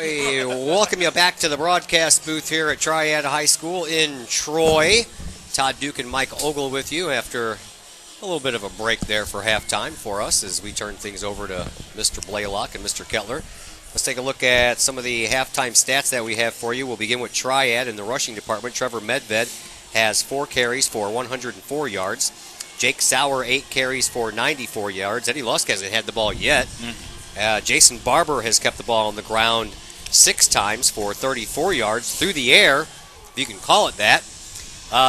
We welcome you back to the broadcast booth here at Triad High School in Troy. Todd Duke and Mike Ogle with you after a little bit of a break there for halftime for us as we turn things over to Mr. Blaylock and Mr. Kettler. Let's take a look at some of the halftime stats that we have for you. We'll begin with Triad in the rushing department. Trevor Medved has 4 carries for 104 yards. Jake Sauer, 8 carries for 94 yards. Eddie Lusk hasn't had the ball yet. Jason Barber has kept the ball on the ground 6 times for 34 yards through the air, if you can call it that.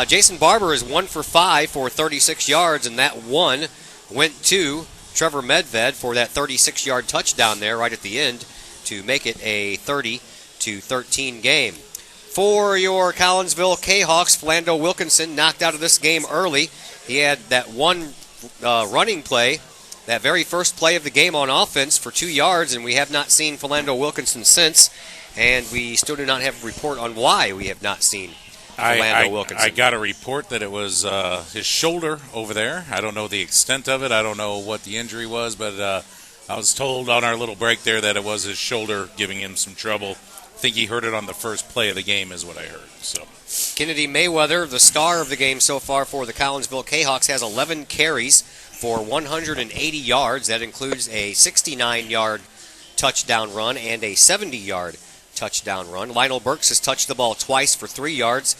Jason Barber is 1 for 5 for 36 yards, and that one went to Trevor Medved for that 36-yard touchdown there right at the end to make it a 30-13 game. For your Collinsville Kahoks, Philando Wilkinson knocked out of this game early. He had that one running play, that very first play of the game on offense for 2 yards, and we have not seen Philando Wilkinson since, and we still do not have a report on why we have not seen Philando Wilkinson. I got a report that it was his shoulder over there. I don't know the extent of it. I don't know what the injury was, but I was told on our little break there that it was his shoulder giving him some trouble. I think he heard it on the first play of the game is what I heard. So Kennedy Mayweather, the star of the game so far for the Collinsville Kahoks, has 11 carries for 180 yards. That includes a 69-yard touchdown run and a 70-yard touchdown run. Lionel Burks has touched the ball twice for 3 yards.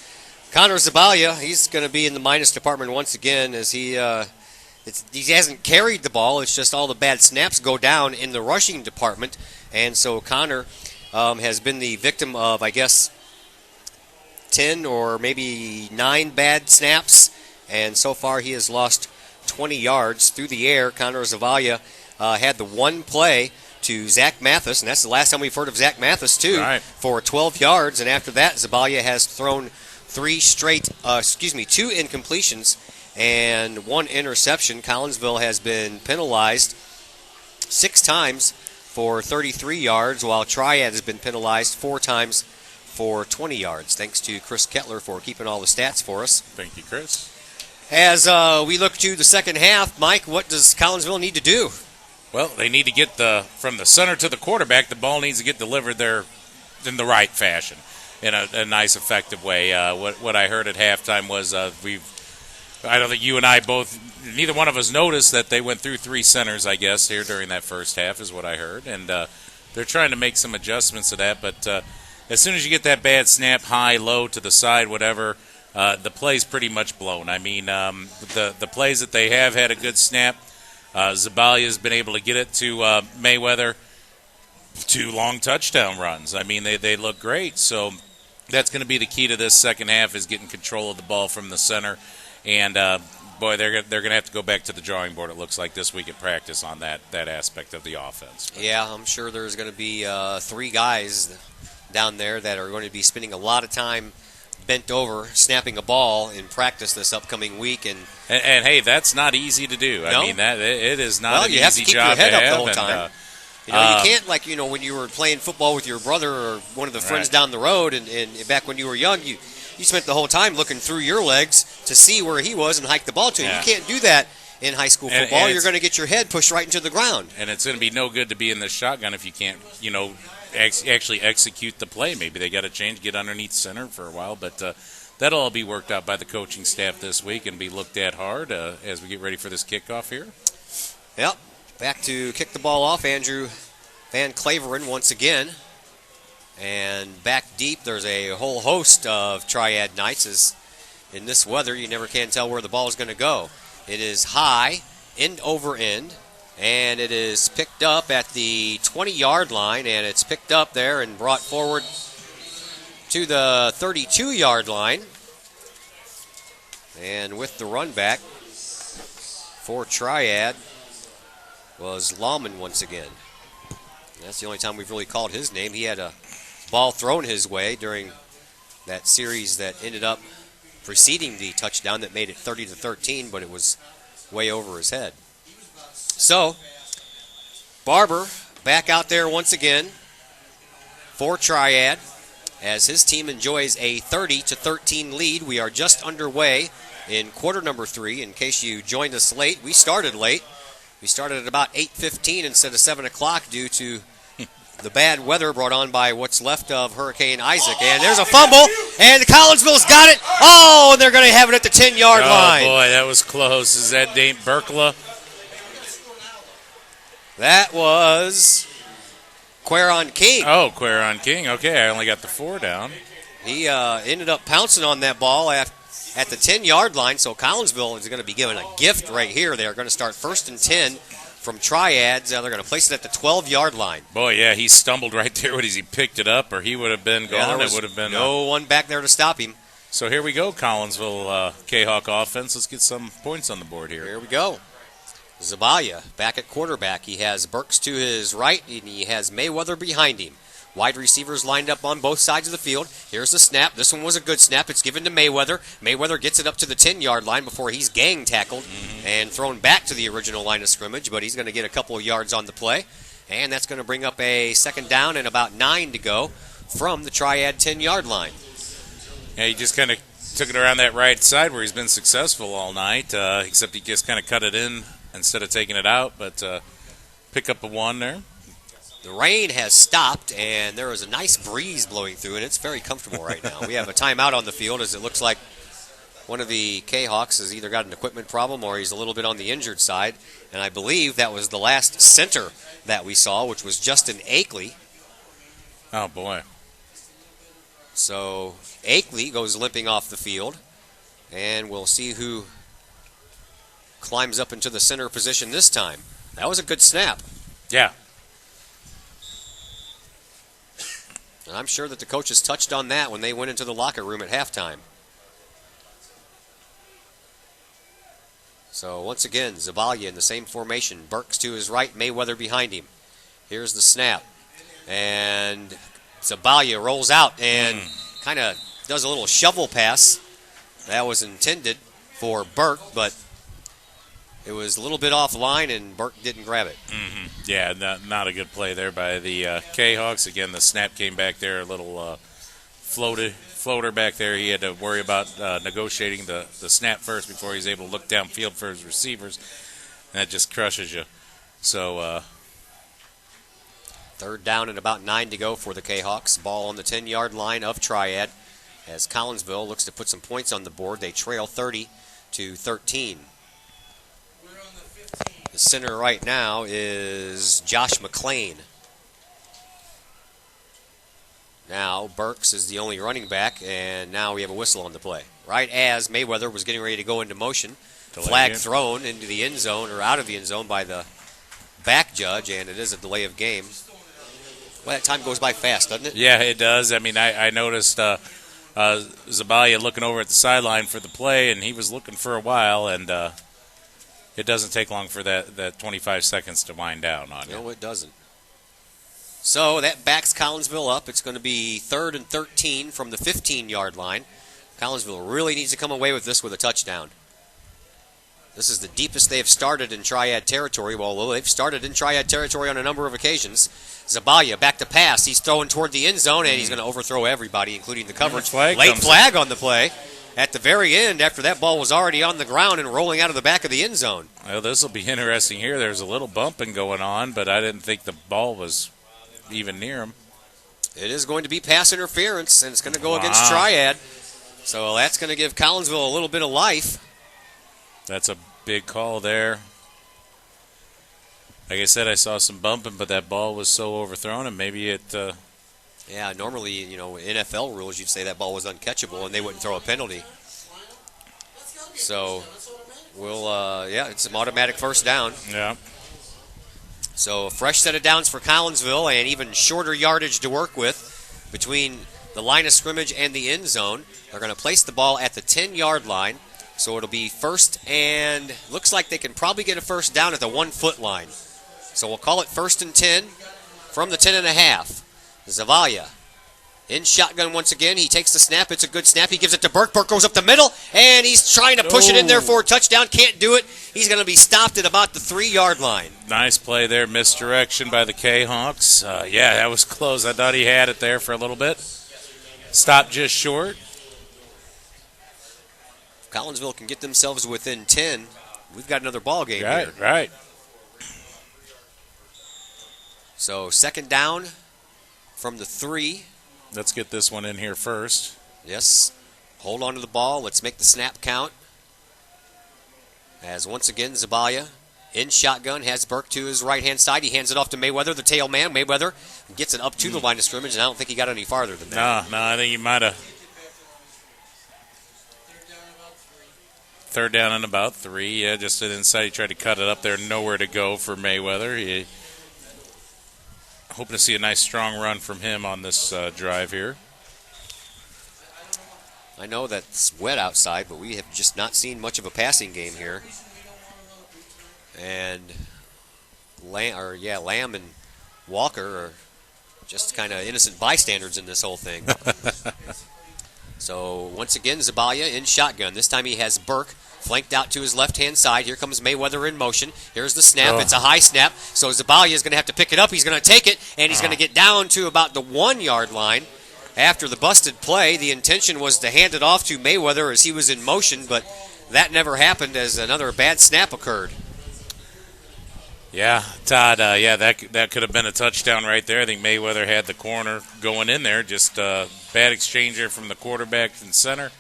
Connor Zabalia, he's going to be in the minus department once again as he hasn't carried the ball. It's just all the bad snaps go down in the rushing department. And so Connor has been the victim of, I guess, 10 or maybe 9 bad snaps. And so far he has lost 20 yards through the air. Connor Zabalia had the one play to Zach Mathis, and that's the last time we've heard of Zach Mathis, too, right, for 12 yards. And after that, Zabalia has thrown 2 incompletions and 1 interception. Collinsville has been penalized 6 times for 33 yards, while Triad has been penalized 4 times for 20 yards. Thanks to Chris Kettler for keeping all the stats for us. Thank you, Chris. As we look to the second half, Mike, what does Collinsville need to do? Well, they need to get from the center to the quarterback, the ball needs to get delivered there in the right fashion, in a nice, effective way. What I heard at halftime was I don't think you and I both, neither one of us noticed that they went through 3 centers, I guess, here during that first half is what I heard. And they're trying to make some adjustments to that. But as soon as you get that bad snap, high, low, to the side, whatever, the play's pretty much blown. I mean, the plays that they have had a good snap. Zabalia's been able to get it to Mayweather, 2 long touchdown runs. I mean, they look great. So that's going to be the key to this second half is getting control of the ball from the center. And, boy, they're going to have to go back to the drawing board, it looks like, this week at practice on that aspect of the offense. Yeah, I'm sure there's going to be 3 guys down there that are going to be spending a lot of time bent over snapping a ball in practice this upcoming week. And hey, that's not easy to do. No? I mean, it is not an easy job to have. You have to keep your head up the whole time. You can't, when you were playing football with your brother or one of the friends down the road, and back when you were young, you spent the whole time looking through your legs to see where he was and hike the ball to him. Yeah. You can't do that in high school football. You're going to get your head pushed right into the ground. And it's going to be no good to be in the shotgun if you can't, actually execute the play. Maybe they got to get underneath center for a while, but that'll all be worked out by the coaching staff this week and be looked at hard as we get ready for this kickoff here. Yep. Back to kick the ball off, Andrew Van Claveren once again. And back deep, there's a whole host of Triad Knights. As in this weather, you never can tell where the ball is going to go. It is high, end over end, and it is picked up at the 20-yard line, and it's picked up there and brought forward to the 32-yard line. And with the run back for Triad was Lawman once again. That's the only time we've really called his name. He had a ball thrown his way during that series that ended up preceding the touchdown that made it 30-13, but it was way over his head. So, Barber back out there once again for Triad as his team enjoys a 30-13 lead. We are just underway in quarter number 3. In case you joined us late, we started late. We started at about 8:15 instead of 7 o'clock due to the bad weather brought on by what's left of Hurricane Isaac. And there's a fumble, and Collinsville's got it. Oh, and they're going to have it at the 10-yard line. Oh, boy, that was close. Is that Dane Berkla? That was Queron King. Oh, Queron King. Okay, I only got the 4 down. He ended up pouncing on that ball at the 10-yard line, so Collinsville is going to be given a gift right here. They're going to start 1st and 10 from Triads. They're going to place it at the 12-yard line. Boy, yeah, he stumbled right there as he picked it up, or he would have been gone. It would have been no one back there to stop him. So here we go, Collinsville K-Hawk offense. Let's get some points on the board here. Here we go. Zabalia back at quarterback. He has Burks to his right, and he has Mayweather behind him. Wide receivers lined up on both sides of the field. Here's the snap. This one was a good snap. It's given to Mayweather. Mayweather gets it up to the 10-yard line before he's gang tackled and thrown back to the original line of scrimmage, but he's going to get a couple of yards on the play. And that's going to bring up a 2nd down and about 9 to go from the Triad 10-yard line. Yeah, he just kind of took it around that right side where he's been successful all night, except he just kind of cut it in instead of taking it out, but pick up a 1 there. The rain has stopped, and there is a nice breeze blowing through, and it's very comfortable right now. We have a timeout on the field as it looks like one of the K-Hawks has either got an equipment problem or he's a little bit on the injured side, and I believe that was the last center that we saw, which was Justin Akeley. Oh, boy. So Akeley goes limping off the field, and we'll see who climbs up into the center position this time. That was a good snap. Yeah. And I'm sure that the coaches touched on that when they went into the locker room at halftime. So once again, Zabalia in the same formation. Burks to his right, Mayweather behind him. Here's the snap. And Zabalia rolls out and kind of does a little shovel pass. That was intended for Burke, but it was a little bit offline, and Burke didn't grab it. Yeah, not a good play there by the K-Hawks. Again, the snap came back there, a little floater back there. He had to worry about negotiating the snap first before he's able to look downfield for his receivers, and that just crushes you. So 3rd down and about 9 to go for the K-Hawks. Ball on the 10-yard line of Triad as Collinsville looks to put some points on the board. They trail 30-13. The center right now is Josh McLean. Now Burks is the only running back, and now we have a whistle on the play. Right as Mayweather was getting ready to go into motion, flag thrown into the end zone or out of the end zone by the back judge, and it is a delay of game. Well, that time goes by fast, doesn't it? Yeah, it does. I mean, I noticed Zabalia looking over at the sideline for the play, and he was looking for a while, and it doesn't take long for that 25 seconds to wind down on you. No, it doesn't. So that backs Collinsville up. It's going to be 3rd and 13 from the 15-yard line. Collinsville really needs to come away with this with a touchdown. This is the deepest they've started in Triad territory. Well, they've started in Triad territory on a number of occasions. Zabalia back to pass. He's throwing toward the end zone, and he's going to overthrow everybody, including the coverage. Late flag on the play. At the very end, after that ball was already on the ground and rolling out of the back of the end zone. Well, this will be interesting here. There's a little bumping going on, but I didn't think the ball was even near him. It is going to be pass interference, and it's going to go against Triad. So that's going to give Collinsville a little bit of life. That's a big call there. Like I said, I saw some bumping, but that ball was so overthrown, and maybe it... Yeah, normally, NFL rules, you'd say that ball was uncatchable, and they wouldn't throw a penalty. So, it's an automatic 1st down. Yeah. So, a fresh set of downs for Collinsville, and even shorter yardage to work with between the line of scrimmage and the end zone. They're going to place the ball at the 10-yard line, so it'll be 1st, and looks like they can probably get a 1st down at the 1-foot line. So, we'll call it 1st and 10 from the 10.5. Zabalia in shotgun once again. He takes the snap. It's a good snap. He gives it to Burke. Burke goes up the middle, and he's trying to push it in there for a touchdown. Can't do it. He's going to be stopped at about the 3-yard line. Nice play there. Misdirection by the K-Hawks. Yeah, that was close. I thought he had it there for a little bit. Stopped just short. If Collinsville can get themselves within 10, we've got another ball game here. Right. So 2nd down from the 3. Let's get this one in here first. Yes. Hold on to the ball. Let's make the snap count. As once again, Zabalia in shotgun has Burke to his right-hand side. He hands it off to Mayweather, the tail man. Mayweather gets it up to the line of scrimmage, and I don't think he got any farther than that. No, I think he might have. Third down and about 3. Yeah, just an inside. He tried to cut it up there. Nowhere to go for Mayweather. Hoping to see a nice, strong run from him on this drive here. I know that it's wet outside, but we have just not seen much of a passing game here. And Lamb and Walker are just kind of innocent bystanders in this whole thing. So once again, Zabalia in shotgun. This time he has Burke flanked out to his left-hand side. Here comes Mayweather in motion. Here's the snap. It's a high snap. So Zabalia is going to have to pick it up. He's going to take it, and he's going to get down to about the 1-yard line. After the busted play, the intention was to hand it off to Mayweather as he was in motion, but that never happened as another bad snap occurred. Yeah, Todd, that could have been a touchdown right there. I think Mayweather had the corner going in there. Just bad exchange there from the quarterback and center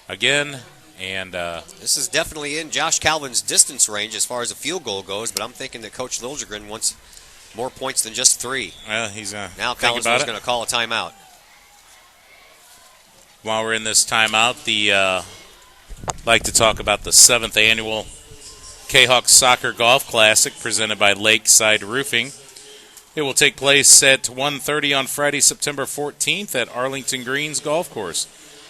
again. And this is definitely in Josh Calvin's distance range as far as a field goal goes, but I'm thinking that Coach Liljegren wants more points than just 3. Well, he's now Collinsville's going to call a timeout. While we're in this timeout, I'd like to talk about the 7th annual Kahoks Soccer Golf Classic presented by Lakeside Roofing. It will take place at 1:30 on Friday, September 14th at Arlington Greens Golf Course.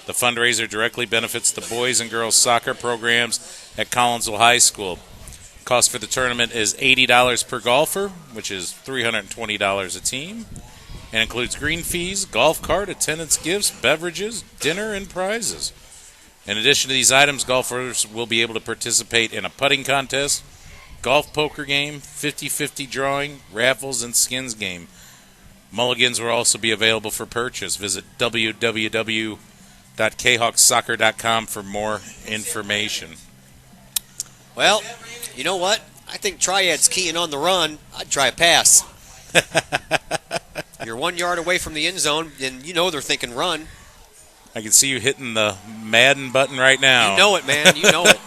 The fundraiser directly benefits the boys and girls soccer programs at Collinsville High School. Cost for the tournament is $80 per golfer, which is $320 a team, and includes green fees, golf cart, attendance gifts, beverages, dinner, and prizes. In addition to these items, golfers will be able to participate in a putting contest, golf poker game, 50-50 drawing, raffles, and skins game. Mulligans will also be available for purchase. Visit www.khawksoccer.com for more information. Well, you know what? I think Triad's keying on the run. I'd try a pass. You're 1 yard away from the end zone, and you know they're thinking run. I can see you hitting the Madden button right now. You know it, man. You know it.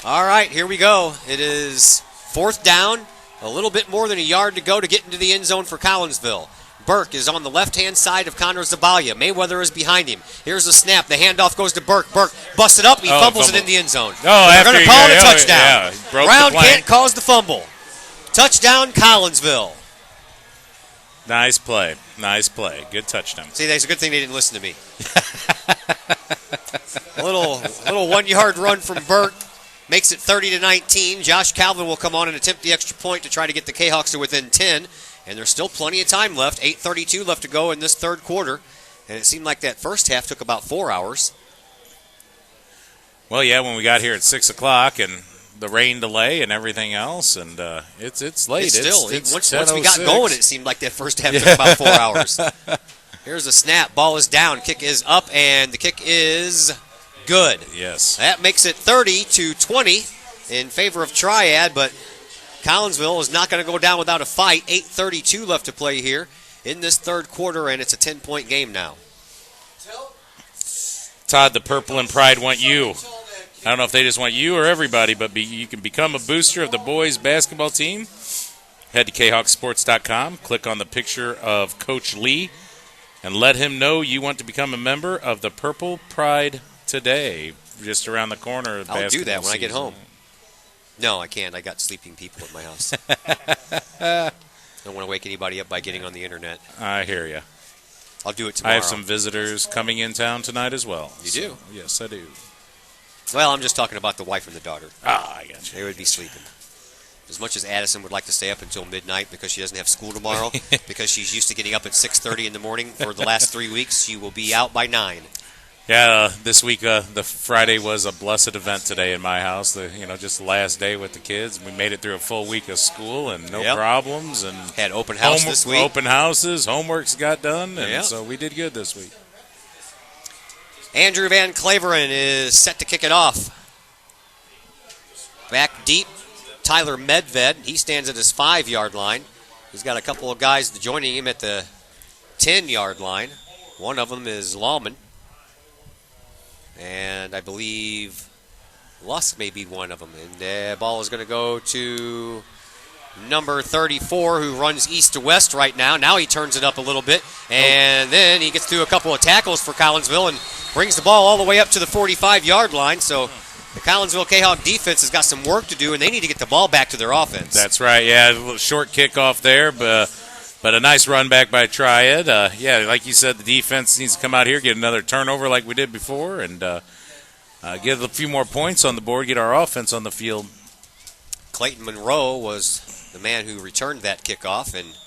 All right, here we go. It is 4th down, a little bit more than a yard to go to get into the end zone for Collinsville. Burke is on the left-hand side of Connor Zabalia. Mayweather is behind him. Here's the snap. The handoff goes to Burke. Burke busts it up. He fumbles it in the end zone. They're going to call it a touchdown. Brown can't cause the fumble. Touchdown, Collinsville. Nice play. Nice play. Good touchdown. See, that's a good thing they didn't listen to me. A little 1 yard run from Burke makes it 30-19. Josh Calvin will come on and attempt the extra point to try to get the Kahoks to within 10. And there's still plenty of time left. 8:32 left to go in this third quarter. And it seemed like that first half took about 4 hours. Well, yeah, when we got here at 6 o'clock and the rain delay and everything else, and it's late. Once we got going, it seemed like that first half took about 4 hours. Here's a snap. Ball is down. Kick is up, and the kick is good. Yes. That makes it 30-20 in favor of Triad, but Collinsville is not going to go down without a fight. 8:32 left to play here in this third quarter, and it's a 10-point game now. Todd, the Purple and Pride want you. I don't know if they just want you or everybody, but you can become a booster of the boys' basketball team. Head to khawksports.com, click on the picture of Coach Lee, and let him know you want to become a member of the Purple Pride today, just around the corner of basketball I'll do that when I get home. No, I can't. I got sleeping people at my house. I don't want to wake anybody up by getting on the internet. I hear you. I'll do it tomorrow. I have some visitors coming in town tonight as well. You do? Yes, I do. Well, I'm just talking about the wife and the daughter. I got you. They would be sleeping. As much as Addison would like to stay up until midnight because she doesn't have school tomorrow, because she's used to getting up at 6:30 in the morning for the last 3 weeks, she will be out by 9. Yeah, this week, the Friday was a blessed event today in my house. Just the last day with the kids. We made it through a full week of school and no problems. And had open house this week. Open houses, homeworks got done, and so we did good this week. Andrew Van Claveren is set to kick it off. Back deep, Tyler Medved. He stands at his 5-yard line. He's got a couple of guys joining him at the 10-yard line. One of them is Lawman. And I believe Lusk may be one of them. And the ball is going to go to number 34, who runs east to west right now. Now he turns it up a little bit. And then he gets through a couple of tackles for Collinsville and brings the ball all the way up to the 45-yard line. So the Collinsville K-Hawk defense has got some work to do, and they need to get the ball back to their offense. That's right. Yeah, a little short kickoff there, but a nice run back by Triad. Yeah, like you said, the defense needs to come out here, get another turnover like we did before, and get a few more points on the board, get our offense on the field. Clayton Monroe was the man who returned that kickoff, and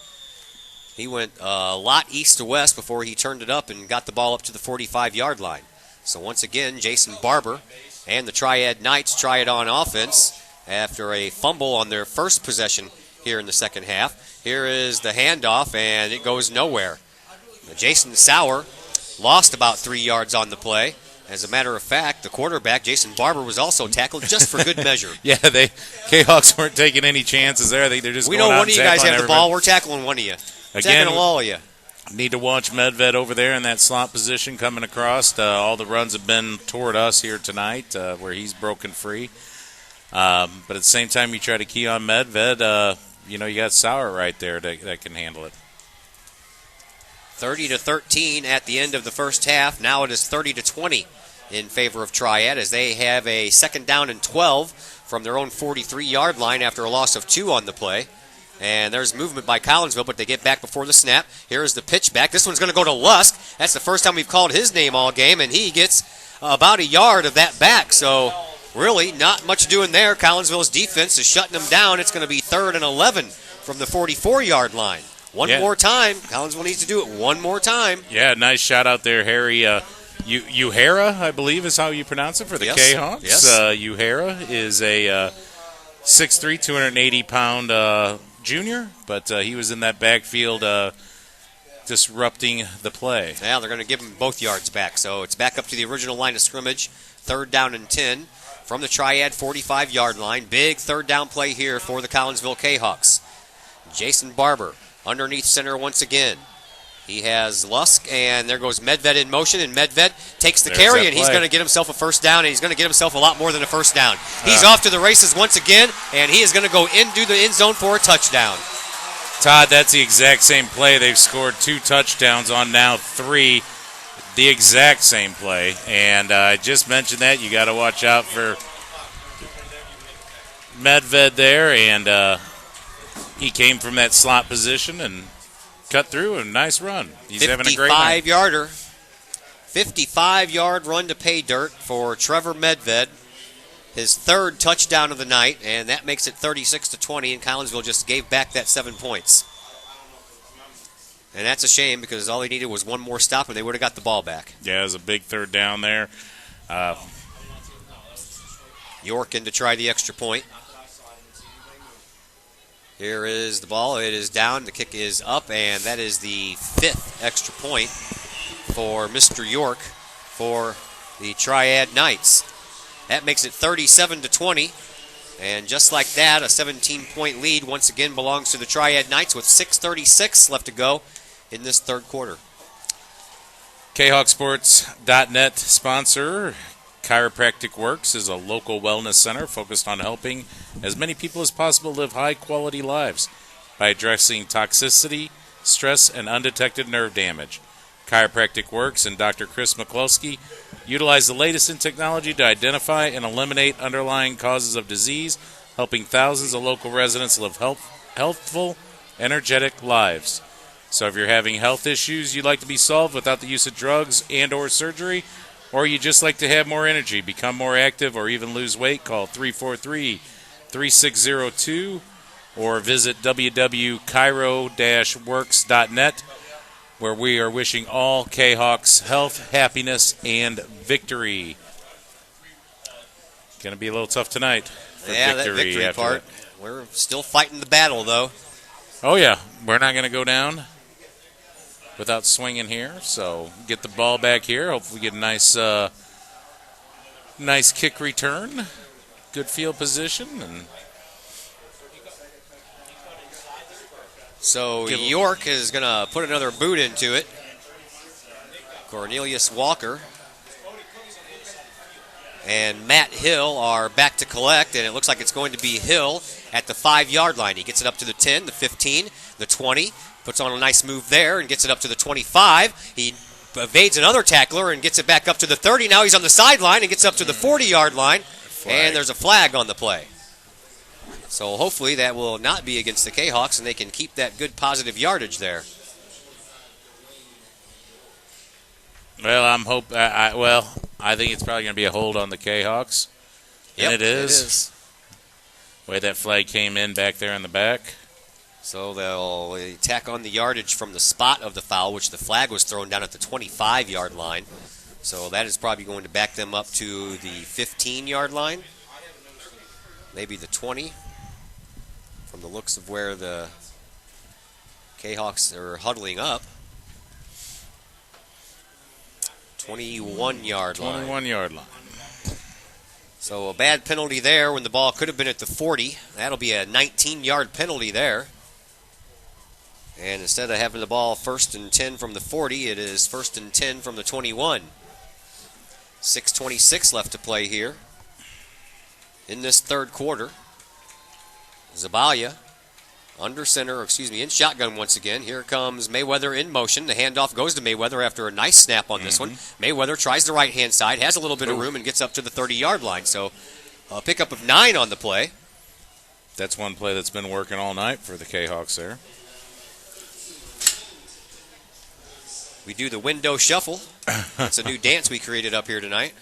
he went a lot east to west before he turned it up and got the ball up to the 45-yard line. So once again, Jason Barber and the Triad Knights try it on offense after a fumble on their first possession here in the second half. Here is the handoff, and it goes nowhere. Jason Sauer lost about 3 yards on the play. As a matter of fact, the quarterback, Jason Barber, was also tackled just for good measure. Yeah, K-Hawks weren't taking any chances there. I think they're just we going know out one of you guys have everybody. the ball. We're tackling one of you. Again, tackling all of you. Need to watch Medved over there in that slot position coming across. All the runs have been toward us here tonight where he's broken free. But at the same time, you try to key on Medved, you got Sauer right there that can handle it. 30-13 at the end of the first half. Now it is 30-20 in favor of Triad as they have a second down and 12 from their own 43-yard line after a loss of 2 on the play. And there's movement by Collinsville, but they get back before the snap. Here is the pitch back. This one's going to go to Lusk. That's the first time we've called his name all game, and he gets about a yard of that back. So really not much doing there. Collinsville's defense is shutting them down. It's going to be 3rd and 11 from the 44-yard line. One more time. Collinsville needs to do it one more time. Yeah, nice shot out there, Harry. Uhara, I believe is how you pronounce it for the K-Hawks. Yes. Uhara is a 6'3", 280-pound junior, but he was in that backfield disrupting the play. Yeah, they're going to give him both yards back. So it's back up to the original line of scrimmage. 3rd down and 10 from the Triad 45-yard line. Big 3rd down play here for the Collinsville K-Hawks. Jason Barber underneath center once again. He has Lusk, and there goes Medved in motion, and Medved takes the carry, and he's going to get himself a first down, and he's going to get himself a lot more than a first down. He's off to the races once again, and he is going to go into the end zone for a touchdown. Todd, that's the exact same play. They've scored 2 touchdowns on now 3. The exact same play. And I just mentioned that. You got to watch out for Medved there, and he came from that slot position and cut through a nice run. He's having a great night. 55-yarder. 55-yard run to pay dirt for Trevor Medved. His 3rd touchdown of the night, and that makes it 36-20, and Collinsville just gave back that 7 points. And that's a shame because all they needed was one more stop, and they would have got the ball back. Yeah, it was a big 3rd down there. York in to try the extra point. Here is the ball. It is down. The kick is up, and that is the 5th extra point for Mr. York for the Triad Knights. That makes it 37-20, and just like that, a 17-point lead once again belongs to the Triad Knights with 6:36 left to go in this 3rd quarter. KHawksports.net sponsor. Chiropractic Works is a local wellness center focused on helping as many people as possible live high-quality lives by addressing toxicity, stress, and undetected nerve damage. Chiropractic Works and Dr. Chris McCluskey utilize the latest in technology to identify and eliminate underlying causes of disease, helping thousands of local residents live healthful, energetic lives. So if you're having health issues you'd like to be solved without the use of drugs and or surgery, or you just like to have more energy, become more active, or even lose weight, call 343-3602 or visit www.chiro-works.net, where we are wishing all K-Hawks health, happiness, and victory. Going to be a little tough tonight for that victory part. We're still fighting the battle, though. Oh, yeah. We're not going to go down without swinging here. So get the ball back here. Hopefully get a nice kick return. Good field position. And So York is going to put another boot into it. Cornelius Walker and Matt Hill are back to collect, and it looks like it's going to be Hill at the 5-yard line. He gets it up to the 10, the 15, the 20, puts on a nice move there and gets it up to the 25. He evades another tackler and gets it back up to the 30. Now he's on the sideline and gets up to the 40-yard line, and there's a flag on the play. So hopefully that will not be against the Kahoks, and they can keep that good positive yardage there. Well, I think it's probably going to be a hold on the Kahoks. Yep, and it is. The way that flag came in back there in the back. So they'll tack on the yardage from the spot of the foul, which the flag was thrown down at the 25-yard line. So that is probably going to back them up to the 15-yard line. Maybe the 20. From the looks of where the Kahoks are huddling up. 21-yard line. 21-yard line. So a bad penalty there when the ball could have been at the 40. That'll be a 19-yard penalty there. And instead of having the ball 1st and 10 from the 40, it is 1st and 10 from the 21. 6:26 left to play here in this third quarter. Zabalia in shotgun once again. Here comes Mayweather in motion. The handoff goes to Mayweather after a nice snap on this one. Mayweather tries the right-hand side, has a little bit of room, and gets up to the 30-yard line. So a pickup of 9 on the play. That's one play that's been working all night for the Kahoks there. We do the window shuffle. It's a new dance we created up here tonight.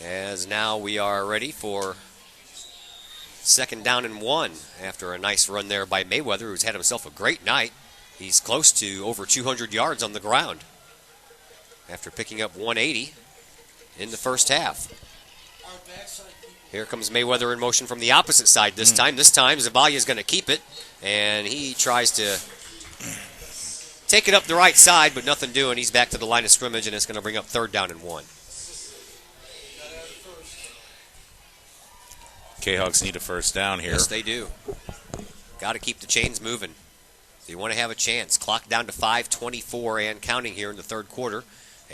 As now we are ready for 2nd down and 1 after a nice run there by Mayweather, who's had himself a great night. He's close to over 200 yards on the ground after picking up 180 in the first half. Here comes Mayweather in motion from the opposite side this time. This time, Zabalia is going to keep it, and he tries to take it up the right side, but nothing doing. He's back to the line of scrimmage, and it's going to bring up 3rd down and 1. Kahoks need a first down here. Yes, they do. Got to keep the chains moving. They want to have a chance. Clock down to 5:24 and counting here in the third quarter.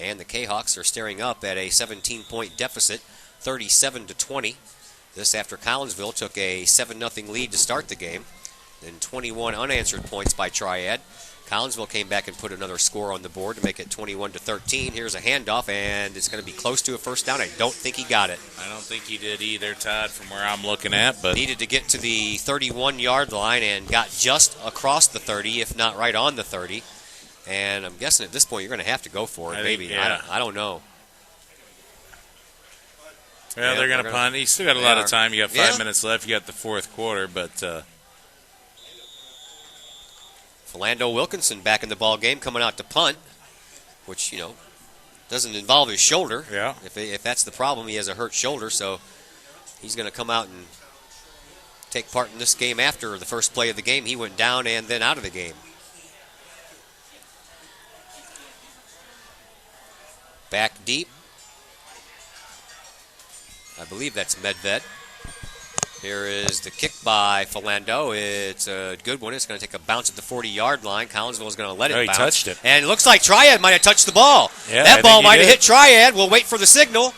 And the Kahoks are staring up at a 17-point deficit, 37-20. This after Collinsville took a 7-0 lead to start the game. Then 21 unanswered points by Triad. Collinsville came back and put another score on the board to make it 21-13. Here's a handoff, and it's going to be close to a first down. I don't think he got it. I don't think he did either, Todd, from where I'm looking at. But needed to get to the 31-yard line and got just across the 30, if not right on the 30. And I'm guessing at this point you're going to have to go for it. Maybe. I don't know. Well, they're going to punt. You still got a lot of time. You got 5 minutes left. You got the fourth quarter, but Philando Wilkinson back in the ball game, coming out to punt, which, doesn't involve his shoulder. Yeah. If that's the problem, he has a hurt shoulder, so he's going to come out and take part in this game after the first play of the game. He went down and then out of the game. Back deep. I believe that's Medved. Here is the kick by Philando. It's a good one. It's going to take a bounce at the 40-yard line. Collinsville is going to let it bounce. He touched it. And it looks like Triad might have touched the ball. Yeah, that ball might have hit Triad. We'll wait for the signal.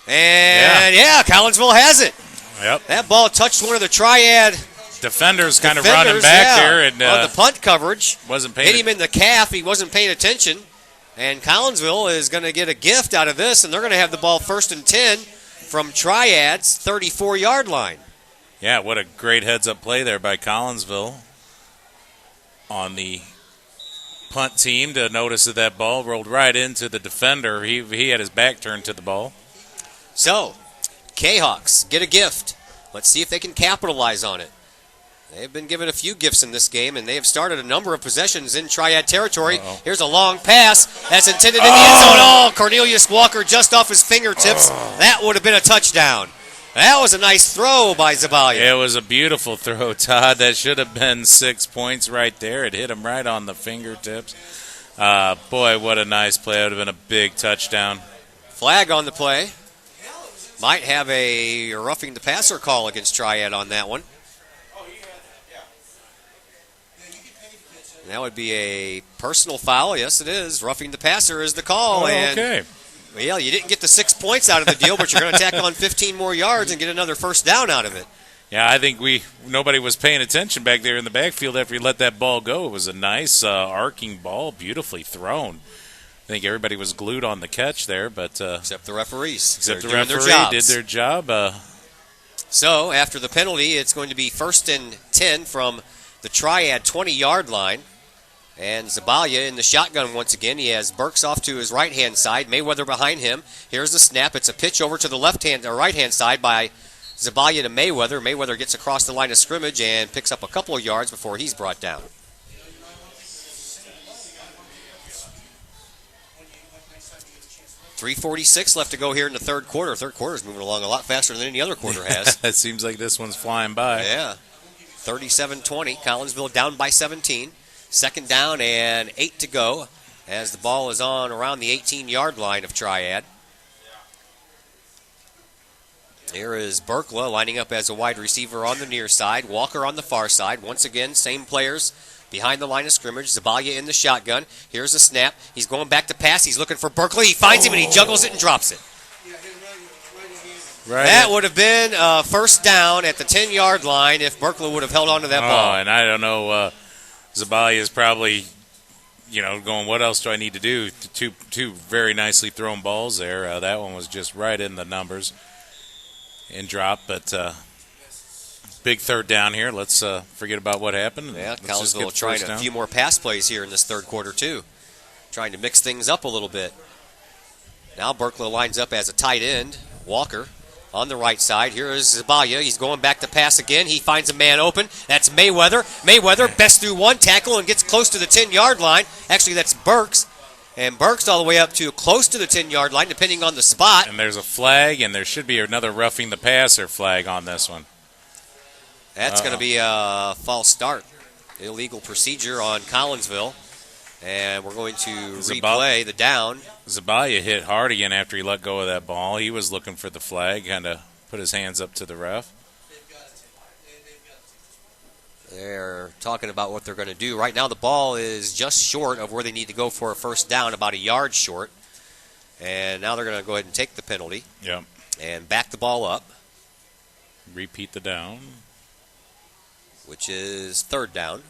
And, Collinsville has it. Yep. That ball touched one of the Triad defenders kind of running back there. And, on the punt coverage. Hit him in the calf. He wasn't paying attention. And Collinsville is going to get a gift out of this, and they're going to have the ball 1st and 10 from Triad's 34-yard line. Yeah, what a great heads-up play there by Collinsville on the punt team to notice that ball rolled right into the defender. He had his back turned to the ball. So, Kahoks get a gift. Let's see if they can capitalize on it. They've been given a few gifts in this game, and they have started a number of possessions in Triad territory. Here's a long pass that's intended in the end zone. Oh, Cornelius Walker just off his fingertips. That would have been a touchdown. That was a nice throw by Zabalia. It was a beautiful throw, Todd. That should have been 6 points right there. It hit him right on the fingertips. Boy, what a nice play. That would have been a big touchdown. Flag on the play. might have a roughing the passer call against Triad on that one. And that would be a personal foul. Yes, it is. Roughing the passer is the call. Okay. Well, you didn't get the 6 points out of the deal, but you're going to tack on 15 more yards and get another first down out of it. Yeah, I think nobody was paying attention back there in the backfield after he let that ball go. It was a nice arcing ball, beautifully thrown. I think everybody was glued on the catch there, but except the referees. Except the referee did their job. So after the penalty, it's going to be 1st and 10 from the Triad 20-yard line. And Zabalia in the shotgun once again. He has Burks off to his right-hand side. Mayweather behind him. Here's the snap. It's a pitch over to the right-hand side by Zabalia to Mayweather. Mayweather gets across the line of scrimmage and picks up a couple of yards before he's brought down. .346 left to go here in the third quarter. Third quarter is moving along a lot faster than any other quarter has. It seems like this one's flying by. Yeah. 37-20. Collinsville down by 17. 2nd down and 8 to go as the ball is on around the 18-yard line of Triad. Here is Berkla lining up as a wide receiver on the near side. Walker on the far side. Once again, same players behind the line of scrimmage. Zabalia in the shotgun. Here's a snap. He's going back to pass. He's looking for Berkla. He finds him and he juggles it and drops it. Right. That would have been a first down at the 10-yard line if Berkla would have held on to that ball. And I don't know, Zabalia is probably, going, what else do I need to do? Two very nicely thrown balls there. That one was just right in the numbers and dropped, but big third down here. Let's forget about what happened. Yeah, Collinsville trying a few more pass plays here in this third quarter, too. Trying to mix things up a little bit. Now Berkla lines up as a tight end. Walker on the right side. Here is Zabalia. He's going back to pass again. He finds a man open. That's Mayweather. Mayweather best through one tackle and gets close to the 10-yard line. Actually, that's Burks. And Burks all the way up to close to the 10-yard line, depending on the spot. And there's a flag, and there should be another roughing the passer flag on this one. That's going to be a false start. Illegal procedure on Collinsville. And we're going to replay the down. Zabalia hit hard again after he let go of that ball. He was looking for the flag, kind of put his hands up to the ref. They're talking about what they're going to do. Right now the ball is just short of where they need to go for a first down, about a yard short. And now they're going to go ahead and take the penalty. Yep. And back the ball up. Repeat the down. Which is 3rd down.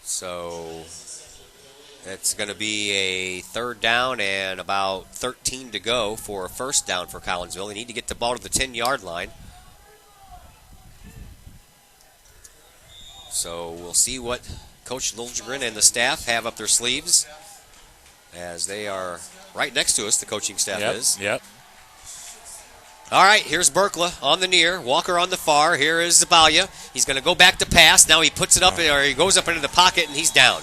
So it's going to be a 3rd down and about 13 to go for a first down for Collinsville. They need to get the ball to the 10-yard line. So we'll see what Coach Liljegren and the staff have up their sleeves as they are right next to us, the coaching staff is. Yep. All right, here's Berkla on the near, Walker on the far. Here is Zabalia. He's going to go back to pass. Now he puts it up, or he goes up into the pocket, and he's down.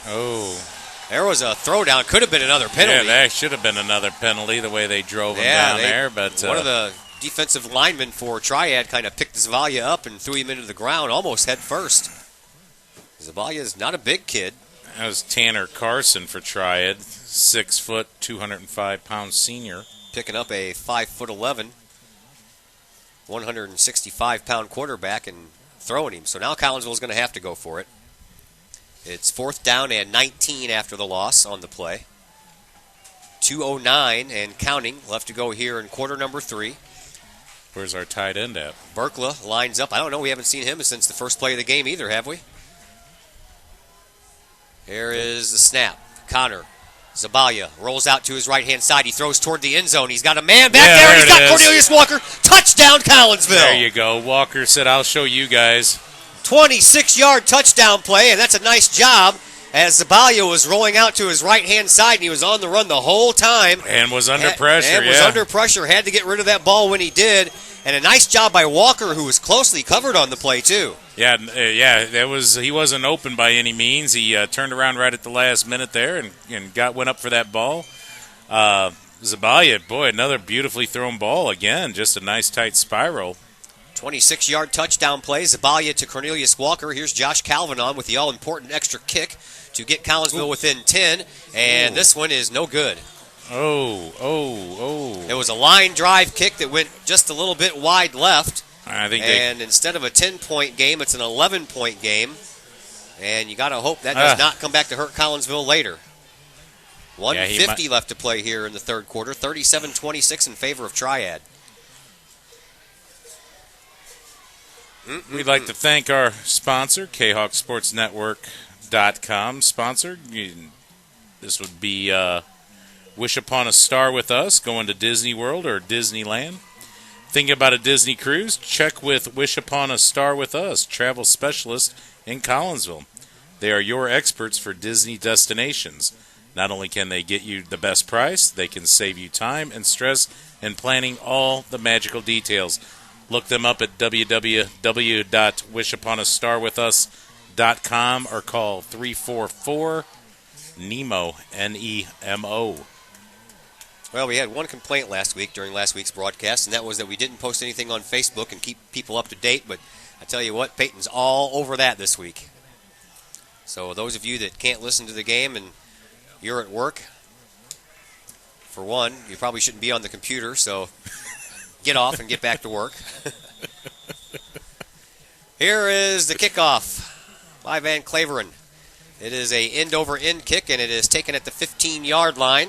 Oh. There was a throwdown. Could have been another penalty. Yeah, that should have been another penalty, the way they drove him down there. But one of the defensive linemen for Triad kind of picked Zabalia up and threw him into the ground almost head first. Zabalia is not a big kid. That was Tanner Carson for Triad, 6 foot, 205-pound senior. Picking up a 5'11", 165-pound quarterback and throwing him. So now Collinsville is going to have to go for it. It's 4th down and 19 after the loss on the play. 2:09 and counting left to go here in quarter number 3. Where's our tight end at? Berkla lines up. I don't know. We haven't seen him since the first play of the game either, have we? Here is the snap. Connor. Zabalia rolls out to his right-hand side. He throws toward the end zone. He's got a man back there, and he's got Cornelius Walker. Touchdown, Collinsville. There you go. Walker said, I'll show you guys. 26-yard touchdown play, and that's a nice job as Zabalia was rolling out to his right-hand side, and he was on the run the whole time. And was under pressure, was under pressure. Had to get rid of that ball when he did. And a nice job by Walker, who was closely covered on the play, too. Yeah, he wasn't open by any means. He turned around right at the last minute there and went up for that ball. Zabalia, boy, another beautifully thrown ball again. Just a nice tight spiral. 26-yard touchdown play. Zabalia to Cornelius Walker. Here's Josh Calvin on with the all-important extra kick to get Collinsville within 10. And this one is no good. It was a line drive kick that went just a little bit wide left. And instead of a 10-point game, it's an 11-point game. And you got to hope that does not come back to hurt Collinsville later. 1:50 left to play here in the third quarter. 37-26 in favor of Triad. We'd like to thank our sponsor, KahoksSportsNetwork.com sponsor. This would be Wish Upon a Star with Us, going to Disney World or Disneyland. Thinking about a Disney cruise? Check with Wish Upon a Star with Us, travel specialist in Collinsville. They are your experts for Disney destinations. Not only can they get you the best price, they can save you time and stress in planning all the magical details. Look them up at www.wishuponastarwithus.com or call 344-NEMO, N-E-M-O. Well, we had one complaint last week during last week's broadcast, and that was that we didn't post anything on Facebook and keep people up to date, but I tell you what, Peyton's all over that this week. So those of you that can't listen to the game and you're at work, for one, you probably shouldn't be on the computer, so get off and get back to work. Here is the kickoff by Van Claveren. It is a end-over-end kick, and it is taken at the 15-yard line.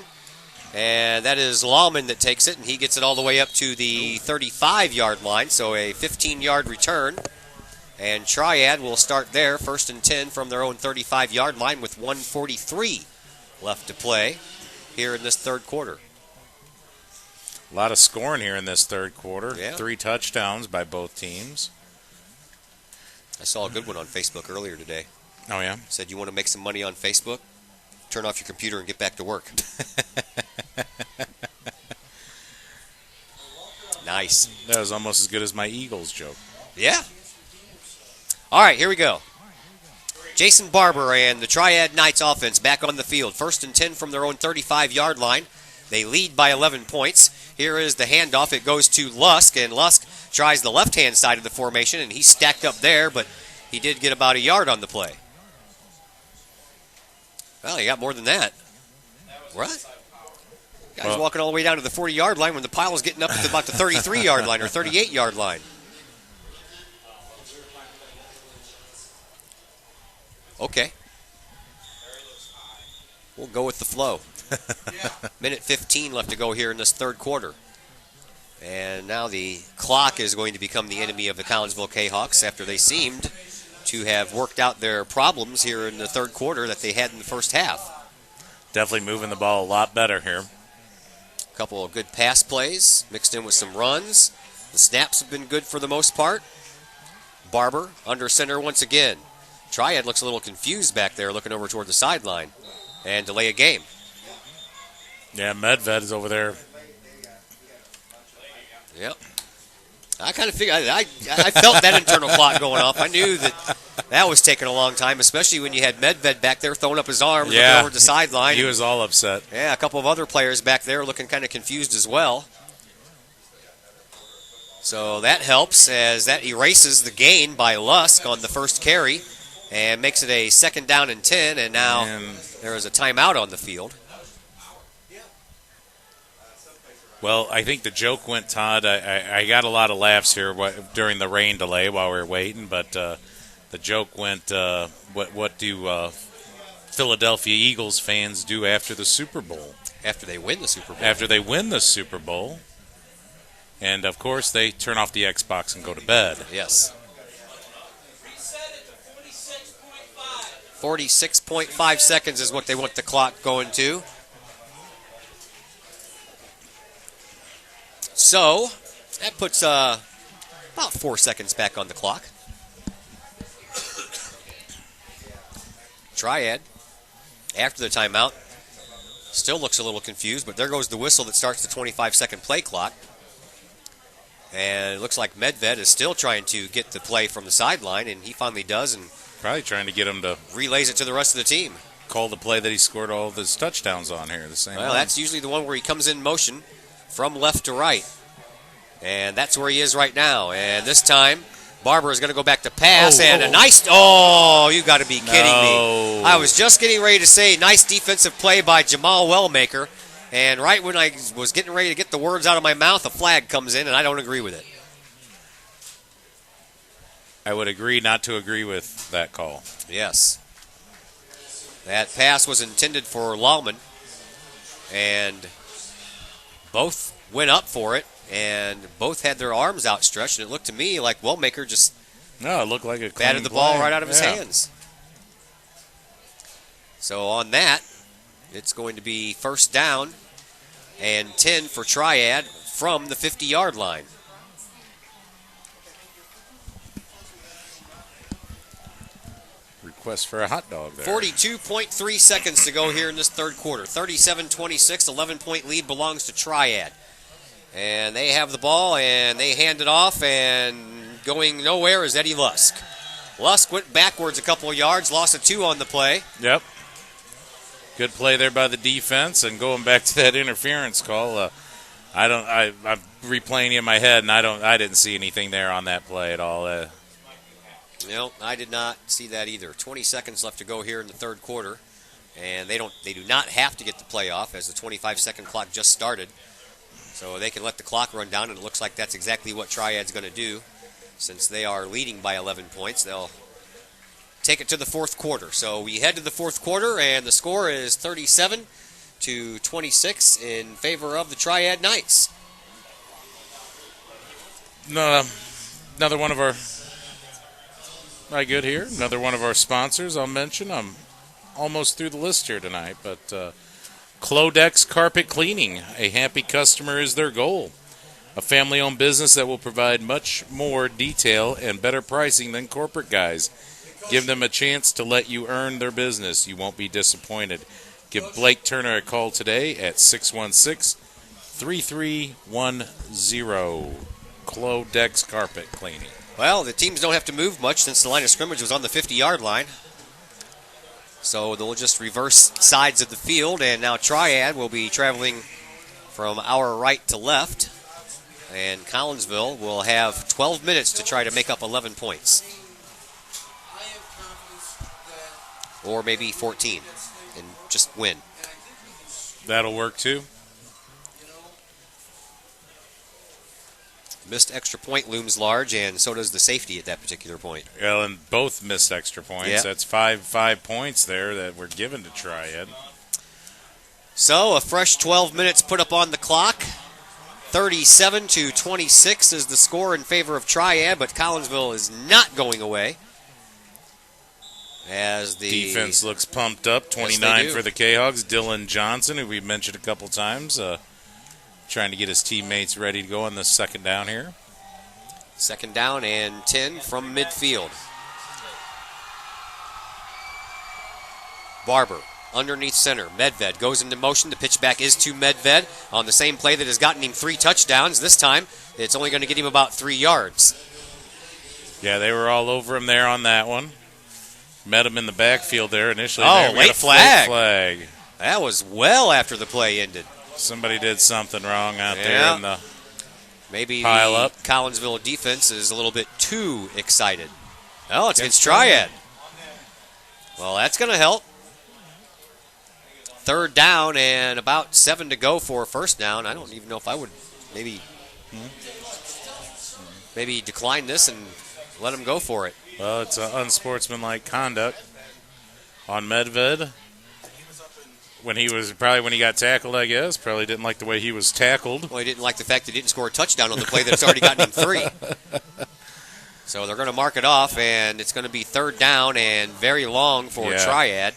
And that is Lawman that takes it, and he gets it all the way up to the 35-yard line, so a 15-yard return. And Triad will start there, 1st and 10 from their own 35-yard line with 1:43 left to play here in this third quarter. A lot of scoring here in this third quarter. Yeah. 3 touchdowns by both teams. I saw a good one on Facebook earlier today. Oh, yeah? Said, you want to make some money on Facebook? Turn off your computer and get back to work. Nice. That was almost as good as my Eagles joke. Yeah. All right, here we go. Jason Barber and the Triad Knights offense back on the field. 1st and 10 from their own 35-yard line. They lead by 11 points. Here is the handoff. It goes to Lusk, and Lusk tries the left-hand side of the formation, and he's stacked up there, but he did get about a yard on the play. Well, he got more than that. What? Guy's walking all the way down to the 40-yard line when the pile's getting up to about the 33-yard line or 38-yard line. Okay. We'll go with the flow. Minute 15 left to go here in this third quarter. And now the clock is going to become the enemy of the Collinsville Kahoks after they seemed to have worked out their problems here in the third quarter that they had in the first half. Definitely moving the ball a lot better here. A couple of good pass plays mixed in with some runs. The snaps have been good for the most part. Barber under center once again. Triad looks a little confused back there looking over toward the sideline and delay a game. Yeah, Medved is over there. Yep. I kind of figured, I felt that internal clock going off. I knew that was taking a long time, especially when you had Medved back there throwing up his arms looking over the sideline. He was all upset. Yeah, a couple of other players back there looking kind of confused as well. So that helps as that erases the gain by Lusk on the first carry and makes it a 2nd down and 10, and now there is a timeout on the field. Well, I think the joke went, Todd. I got a lot of laughs here during the rain delay while we were waiting, but the joke went, what do Philadelphia Eagles fans do after the Super Bowl? After they win the Super Bowl. After they win the Super Bowl. And, of course, they turn off the Xbox and go to bed. Yes. 46.5 seconds is what they want the clock going to. So, that puts about 4 seconds back on the clock. Triad, after the timeout, still looks a little confused, but there goes the whistle that starts the 25-second play clock. And it looks like Medved is still trying to get the play from the sideline, and he finally does, and probably trying to get him to relays it to the rest of the team. Call the play that he scored all of his touchdowns on here. The same. Well, that's usually the one where he comes in motion from left to right. And that's where he is right now. And this time, Barber is going to go back to pass. A nice... Oh, you got to be kidding me. I was just getting ready to say nice defensive play by Jamal Wellmaker. And right when I was getting ready to get the words out of my mouth, a flag comes in, and I don't agree with it. I would agree not to agree with that call. Yes. That pass was intended for Lallman, and both went up for it, and both had their arms outstretched, and it looked to me like Wellmaker just it looked like a batted the ball right out of his hands. So on that, it's going to be first down and 10 for Triad from the 50-yard line. Request for a hot dog there. 42.3 seconds to go here in this third quarter. 37-26, 11-point lead belongs to Triad. And they have the ball, and they hand it off, and going nowhere is Eddie Lusk. Lusk went backwards a couple of yards, lost a 2 on the play. Yep. Good play there by the defense, and going back to that interference call, I'm replaying it in my head, and I didn't see anything there on that play at all. No, I did not see that either. 20 seconds left to go here in the third quarter, and they do not have to get the play off as the 25-second clock just started. So they can let the clock run down, and it looks like that's exactly what Triad's going to do. Since they are leading by 11 points, they'll take it to the fourth quarter. So we head to the fourth quarter, and the score is 37-26 in favor of the Triad Knights. Another one of our... Am I good here? Another one of our sponsors I'll mention. I'm almost through the list here tonight, but Clodex Carpet Cleaning. A happy customer is their goal. A family-owned business that will provide much more detail and better pricing than corporate guys. Give them a chance to let you earn their business. You won't be disappointed. Give Blake Turner a call today at 616-3310. Clodex Carpet Cleaning. Well, the teams don't have to move much since the line of scrimmage was on the 50-yard line. So they'll just reverse sides of the field, and now Triad will be traveling from our right to left. And Collinsville will have 12 minutes to try to make up 11 points. Or maybe 14 and just win. That'll work too. Missed extra point looms large, and so does the safety at that particular point. Well, and both missed extra points. Yep. That's five points there that were given to Triad. So a fresh 12 minutes put up on the clock. 37-26 is the score in favor of Triad, but Collinsville is not going away. As the defense looks pumped up. 29 for the Kahoks. Dylan Johnson, who we've mentioned a couple times, trying to get his teammates ready to go on the second down here. Second down and 10 from midfield. Barber underneath center. Medved goes into motion. The pitch back is to Medved on the same play that has gotten him 3 touchdowns. This time, it's only going to get him about 3 yards. Yeah, they were all over him there on that one. Met him in the backfield there initially. Oh, late flag. Flag. That was well after the play ended. Somebody did something wrong out there in the maybe pile the up. Collinsville defense is a little bit too excited. Oh, it's against Triad. Well, that's going to help. Third down and about 7 to go for a first down. I don't even know if I would maybe decline this and let him go for it. Well, it's unsportsmanlike conduct on Medved. When he got tackled, I guess. Probably didn't like the way he was tackled. Well, he didn't like the fact that he didn't score a touchdown on the play that's already gotten him 3. So they're going to mark it off, and it's going to be third down and very long for Triad.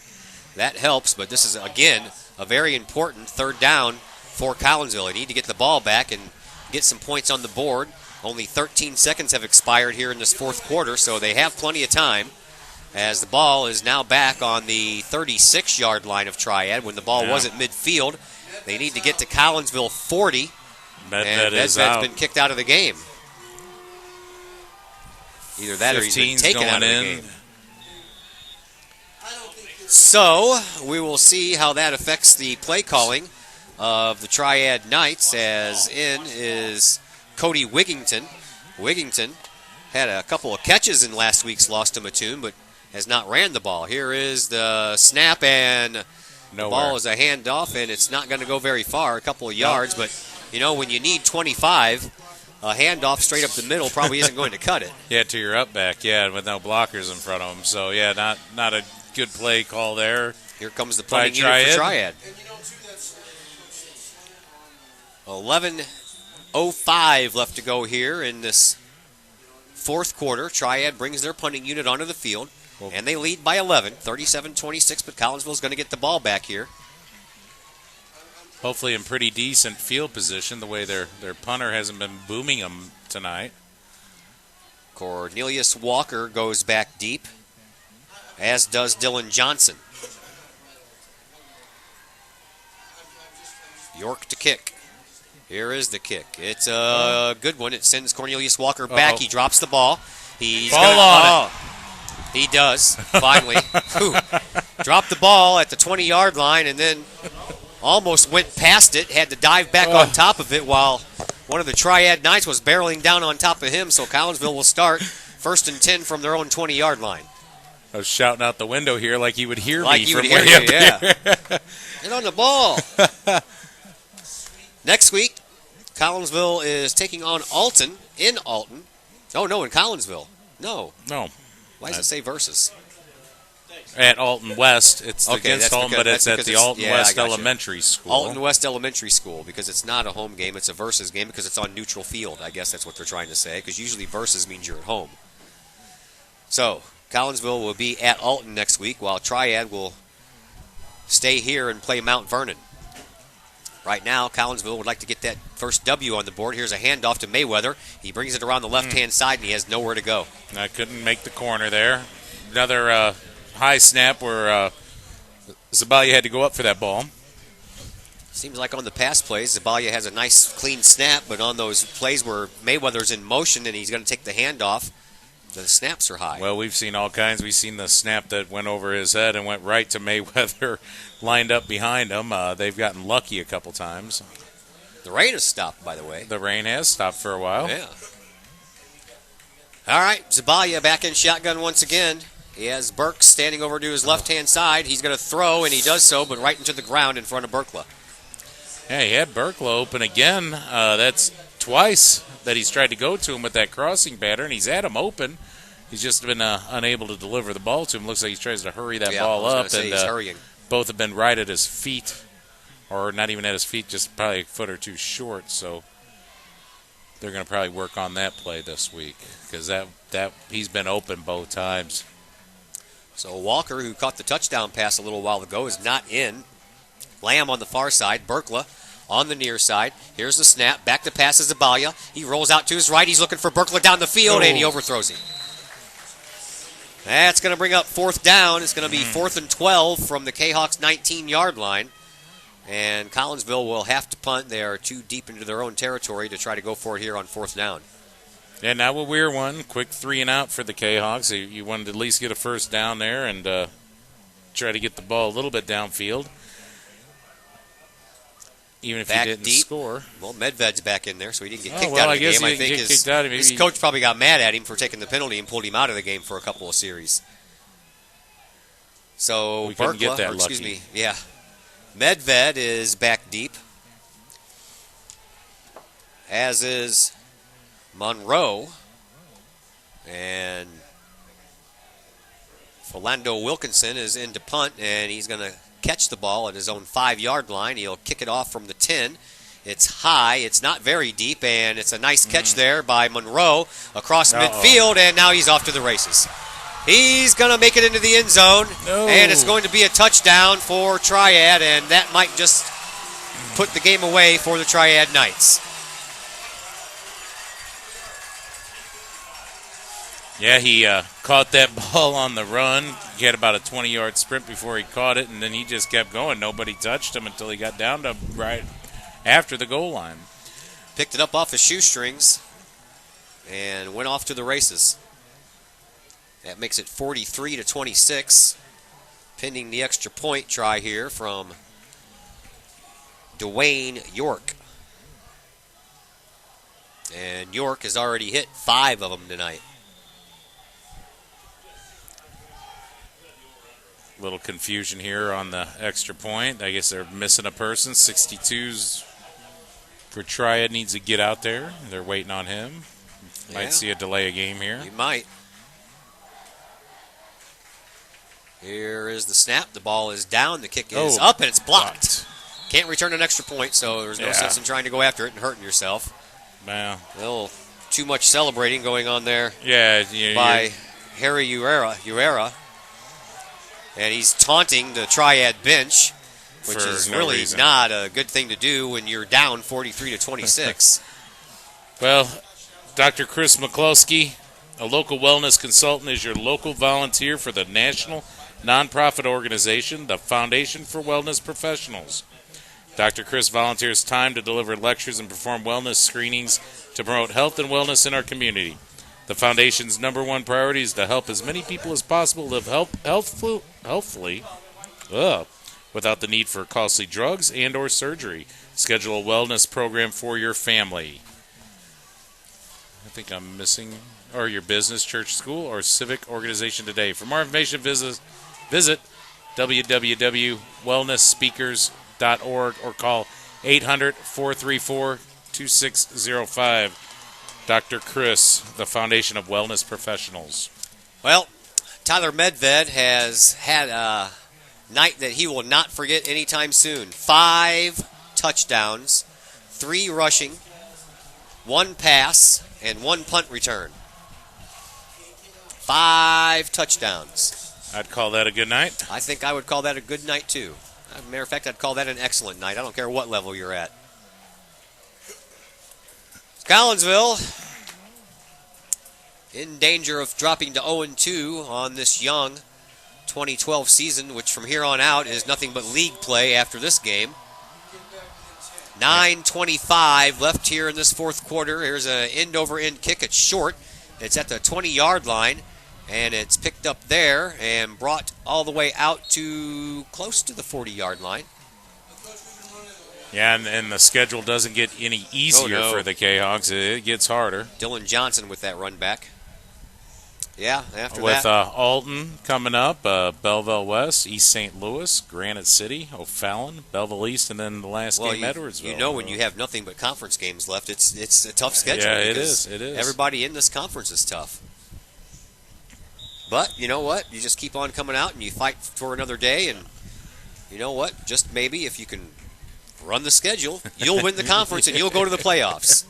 That helps, but this is, again, a very important third down for Collinsville. They need to get the ball back and get some points on the board. Only 13 seconds have expired here in this fourth quarter, so they have plenty of time. As the ball is now back on the 36-yard line of Triad when the ball was at midfield. They need to get to Collinsville 40, and Medved's been kicked out of the game. Either that or he's been taken out of the game. So we will see how that affects the play calling of the Triad Knights, as in is Cody Wigington. Wigington had a couple of catches in last week's loss to Mattoon, but has not ran the ball. Here is the snap, and the ball is a handoff, and it's not going to go very far, a couple of yards. But, when you need 25, a handoff straight up the middle probably isn't going to cut it. Yeah, to your up back, with no blockers in front of him. So, not a good play call there. Here comes the punting unit for Triad. 11:05 left to go here in this fourth quarter. Triad brings their punting unit onto the field, and they lead by 11, 37-26, but Collinsville's going to get the ball back here. Hopefully in pretty decent field position, the way their punter hasn't been booming them tonight. Cornelius Walker goes back deep, as does Dylan Johnson. York to kick. Here is the kick. It's a good one. It sends Cornelius Walker back. He drops the ball. He's on it. He does, finally. Dropped the ball at the 20-yard line and then almost went past it. Had to dive back on top of it while one of the Triad Knights was barreling down on top of him. So Collinsville will start 1st and 10 from their own 20-yard line. I was shouting out the window here like he would hear me from way up here. Get on the ball. Next week, Collinsville is taking on Alton in Alton. Oh, no, in Collinsville. No. Why does it say versus? At Alton West. It's against Alton, but it's at the Alton West Elementary School. Alton West Elementary School, because it's not a home game. It's a versus game because it's on neutral field. I guess that's what they're trying to say, because usually versus means you're at home. So, Collinsville will be at Alton next week, while Triad will stay here and play Mount Vernon. Right now, Collinsville would like to get that first W on the board. Here's a handoff to Mayweather. He brings it around the left-hand side, and he has nowhere to go. I couldn't make the corner there. Another high snap where Zabalia had to go up for that ball. Seems like on the pass plays, Zabalia has a nice, clean snap, but on those plays where Mayweather's in motion and he's going to take the handoff, the snaps are high. Well, we've seen all kinds. We've seen the snap that went over his head and went right to Mayweather, lined up behind him. They've gotten lucky a couple times. The rain has stopped, by the way. The rain has stopped for a while. Yeah. All right, Zabalia back in shotgun once again. He has Burke standing over to his left-hand side. He's going to throw, and he does so, but right into the ground in front of Berkla. Yeah, he had Berkla open again. That's twice that he's tried to go to him with that crossing pattern. He's had him open. He's just been unable to deliver the ball to him. Looks like he tries to hurry that ball up. And he's hurrying. Both have been right at his feet, or not even at his feet, just probably a foot or two short. So they're going to probably work on that play this week because that he's been open both times. So Walker, who caught the touchdown pass a little while ago, is not in. Lamb on the far side. Berkla on the near side. Here's the snap. Back to pass to Zabalia. He rolls out to his right. He's looking for Berkla down the field, and he overthrows him. That's going to bring up 4th down. It's going to be 4th and 12 from the Kahoks 19-yard line. And Collinsville will have to punt. They are too deep into their own territory to try to go for it here on 4th down. Yeah, now a weird one. Quick 3 and out for the Kahoks. You wanted to at least get a first down there and try to get the ball a little bit downfield. Even if back you didn't deep. Score. Well, Medved's back in there, so he didn't get kicked out of the game. I think his coach probably got mad at him for taking the penalty and pulled him out of the game for a couple of series. So Berkla, Medved is back deep, as is Monroe, and Philando Wilkinson is in to punt, and he's going to catch the ball at his own 5-yard line. He'll kick it off from the 10. It's high. It's not very deep, and it's a nice catch there by Monroe across midfield, and now he's off to the races. He's going to make it into the end zone, and it's going to be a touchdown for Triad, and that might just put the game away for the Triad Knights. Yeah, he caught that ball on the run. He had about a 20-yard sprint before he caught it, and then he just kept going. Nobody touched him until he got down to right after the goal line. Picked it up off his shoestrings and went off to the races. That makes it 43-26, pending the extra point try here from Dwayne York. And York has already hit 5 of them tonight. Little confusion here on the extra point. I guess they're missing a person. 62's for Triad needs to get out there. They're waiting on him. Might see a delay of game here. You might. Here is the snap. The ball is down. The kick is up, and it's blocked. Can't return an extra point, so there's no sense in trying to go after it and hurting yourself. Well, A little too much celebrating going on there yeah, by Harry Uera. And he's taunting the Triad bench, which is really not a good thing to do when you're down 43-26. Well, Dr. Chris McCloskey, a local wellness consultant, is your local volunteer for the national nonprofit organization, the Foundation for Wellness Professionals. Dr. Chris volunteers time to deliver lectures and perform wellness screenings to promote health and wellness in our community. The Foundation's number one priority is to help as many people as possible live healthfully without the need for costly drugs and or surgery. Schedule a wellness program for your family. I think I'm missing, or your business, church, school, or civic organization today. For more information, visit www.wellnessspeakers.org or call 800-434-2605. Dr. Chris, the Foundation of Wellness Professionals. Well, Tyler Medved has had a night that he will not forget anytime soon. 5 touchdowns, 3 rushing, 1 pass, and 1 punt return. 5 touchdowns. I'd call that a good night. I think I would call that a good night, too. As a matter of fact, I'd call that an excellent night. I don't care what level you're at. Collinsville in danger of dropping to 0-2 on this young 2012 season, which from here on out is nothing but league play after this game. 9:25 left here in this fourth quarter. Here's an end-over-end kick. It's short. It's at the 20-yard line, and it's picked up there and brought all the way out to close to the 40-yard line. Yeah, and the schedule doesn't get any easier for the Kahoks. It gets harder. Dylan Johnson with that run back. Yeah, after with, that. With Alton coming up, Belleville West, East St. Louis, Granite City, O'Fallon, Belleville East, and then the last game, Edwardsville. You know when you have nothing but conference games left, it's a tough schedule. Yeah, it is. Everybody in this conference is tough. But you know what? You just keep on coming out and you fight for another day, and you know what? Just maybe if you can run the schedule, you'll win the conference and you'll go to the playoffs.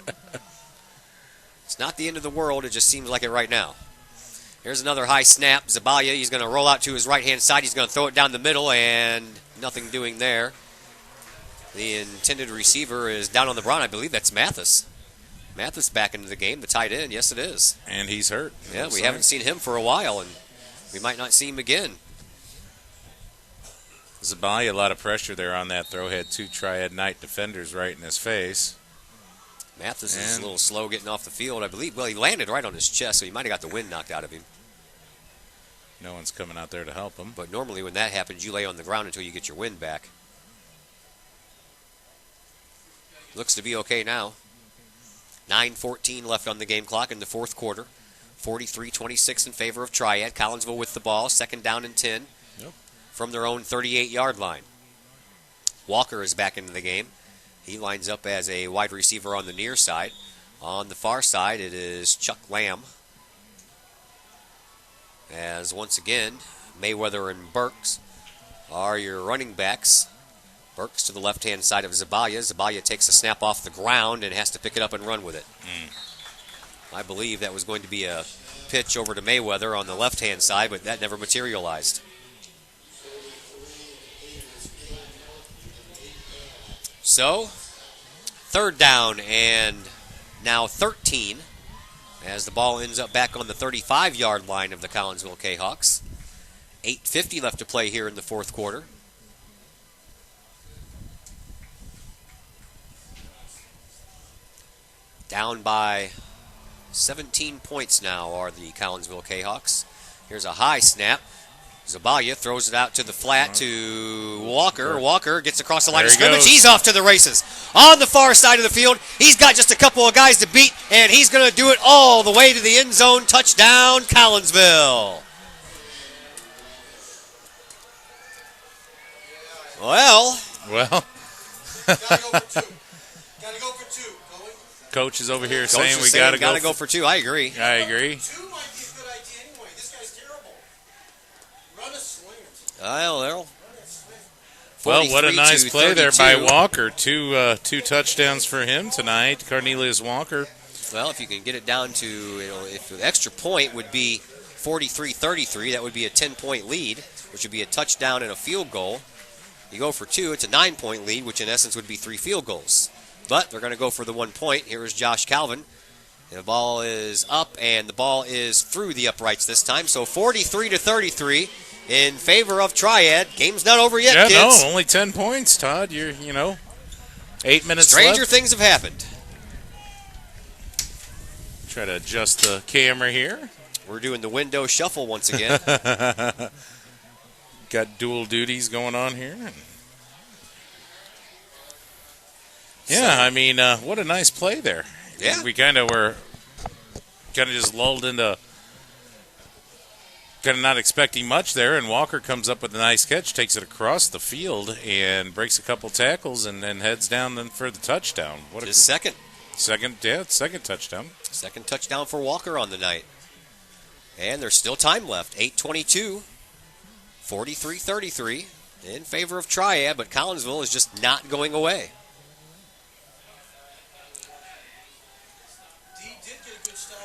It's not the end of the world. It just seems like it right now. Here's another high snap. Zabalia, he's going to roll out to his right-hand side. He's going to throw it down the middle, and nothing doing there. The intended receiver is down on the ground. I believe that's Mathis. Mathis back into the game, the tight end. Yes, it is. And he's hurt. Yeah, we haven't seen him for a while, and we might not see him again. Zabalia, a lot of pressure there on that throw. Had 2 Triad Knight defenders right in his face. Mathis is a little slow getting off the field, I believe. Well, he landed right on his chest, so he might have got the wind knocked out of him. No one's coming out there to help him. But normally when that happens, you lay on the ground until you get your wind back. Looks to be okay now. 9:14 left on the game clock in the fourth quarter. 43-26 in favor of Triad. Collinsville with the ball, second down and 10 from their own 38-yard line. Walker is back into the game. He lines up as a wide receiver on the near side. On the far side, it is Chuck Lamb. As once again, Mayweather and Burks are your running backs. Burks to the left-hand side of Zabalia. Zabalia takes a snap off the ground and has to pick it up and run with it. I believe that was going to be a pitch over to Mayweather on the left-hand side, but that never materialized. So, third down and now 13 as the ball ends up back on the 35-yard line of the Collinsville Kahoks. 8:50 left to play here in the fourth quarter. Down by 17 points now are the Collinsville Kahoks. Here's a high snap. Zabalia throws it out to the flat to Walker. Walker gets across the line There of he scrimmage. goes. He's off to the races. On the far side of the field, he's got just a couple of guys to beat, and he's going to do it all the way to the end zone. Touchdown, Collinsville. Well. Gotta go for two. Gotta go for two. Coach is over here Coach saying is we saying got to go for two. I agree. I agree. Two might be a good idea anyway. This guy's terrible. Run a slant. Well, Well, what a nice play there by 32. Walker. Two touchdowns for him tonight. Cornelius Walker. Well, if you can get it down to, if the extra point would be 43-33, that would be a 10-point lead, which would be a touchdown and a field goal. You go for two, it's a 9-point lead, which in essence would be 3 field goals. But they're going to go for the 1 point. Here is Josh Calvin. The ball is up, and the ball is through the uprights this time. So 43-33 in favor of Triad. Game's not over yet, kids. No, only 10 points, Todd. You're 8 minutes Stranger left. things have happened. Try to adjust the camera here. We're doing the window shuffle once again. Got dual duties going on here. Yeah, I mean, what a nice play there. Yeah. We kind of were just lulled into kind of not expecting much there, and Walker comes up with a nice catch, takes it across the field, and breaks a couple tackles, and then heads down then for the touchdown. What Just second. second touchdown. Second touchdown for Walker on the night. And there's still time left. 8:22, 43-33 in favor of Triad, but Collinsville is just not going away.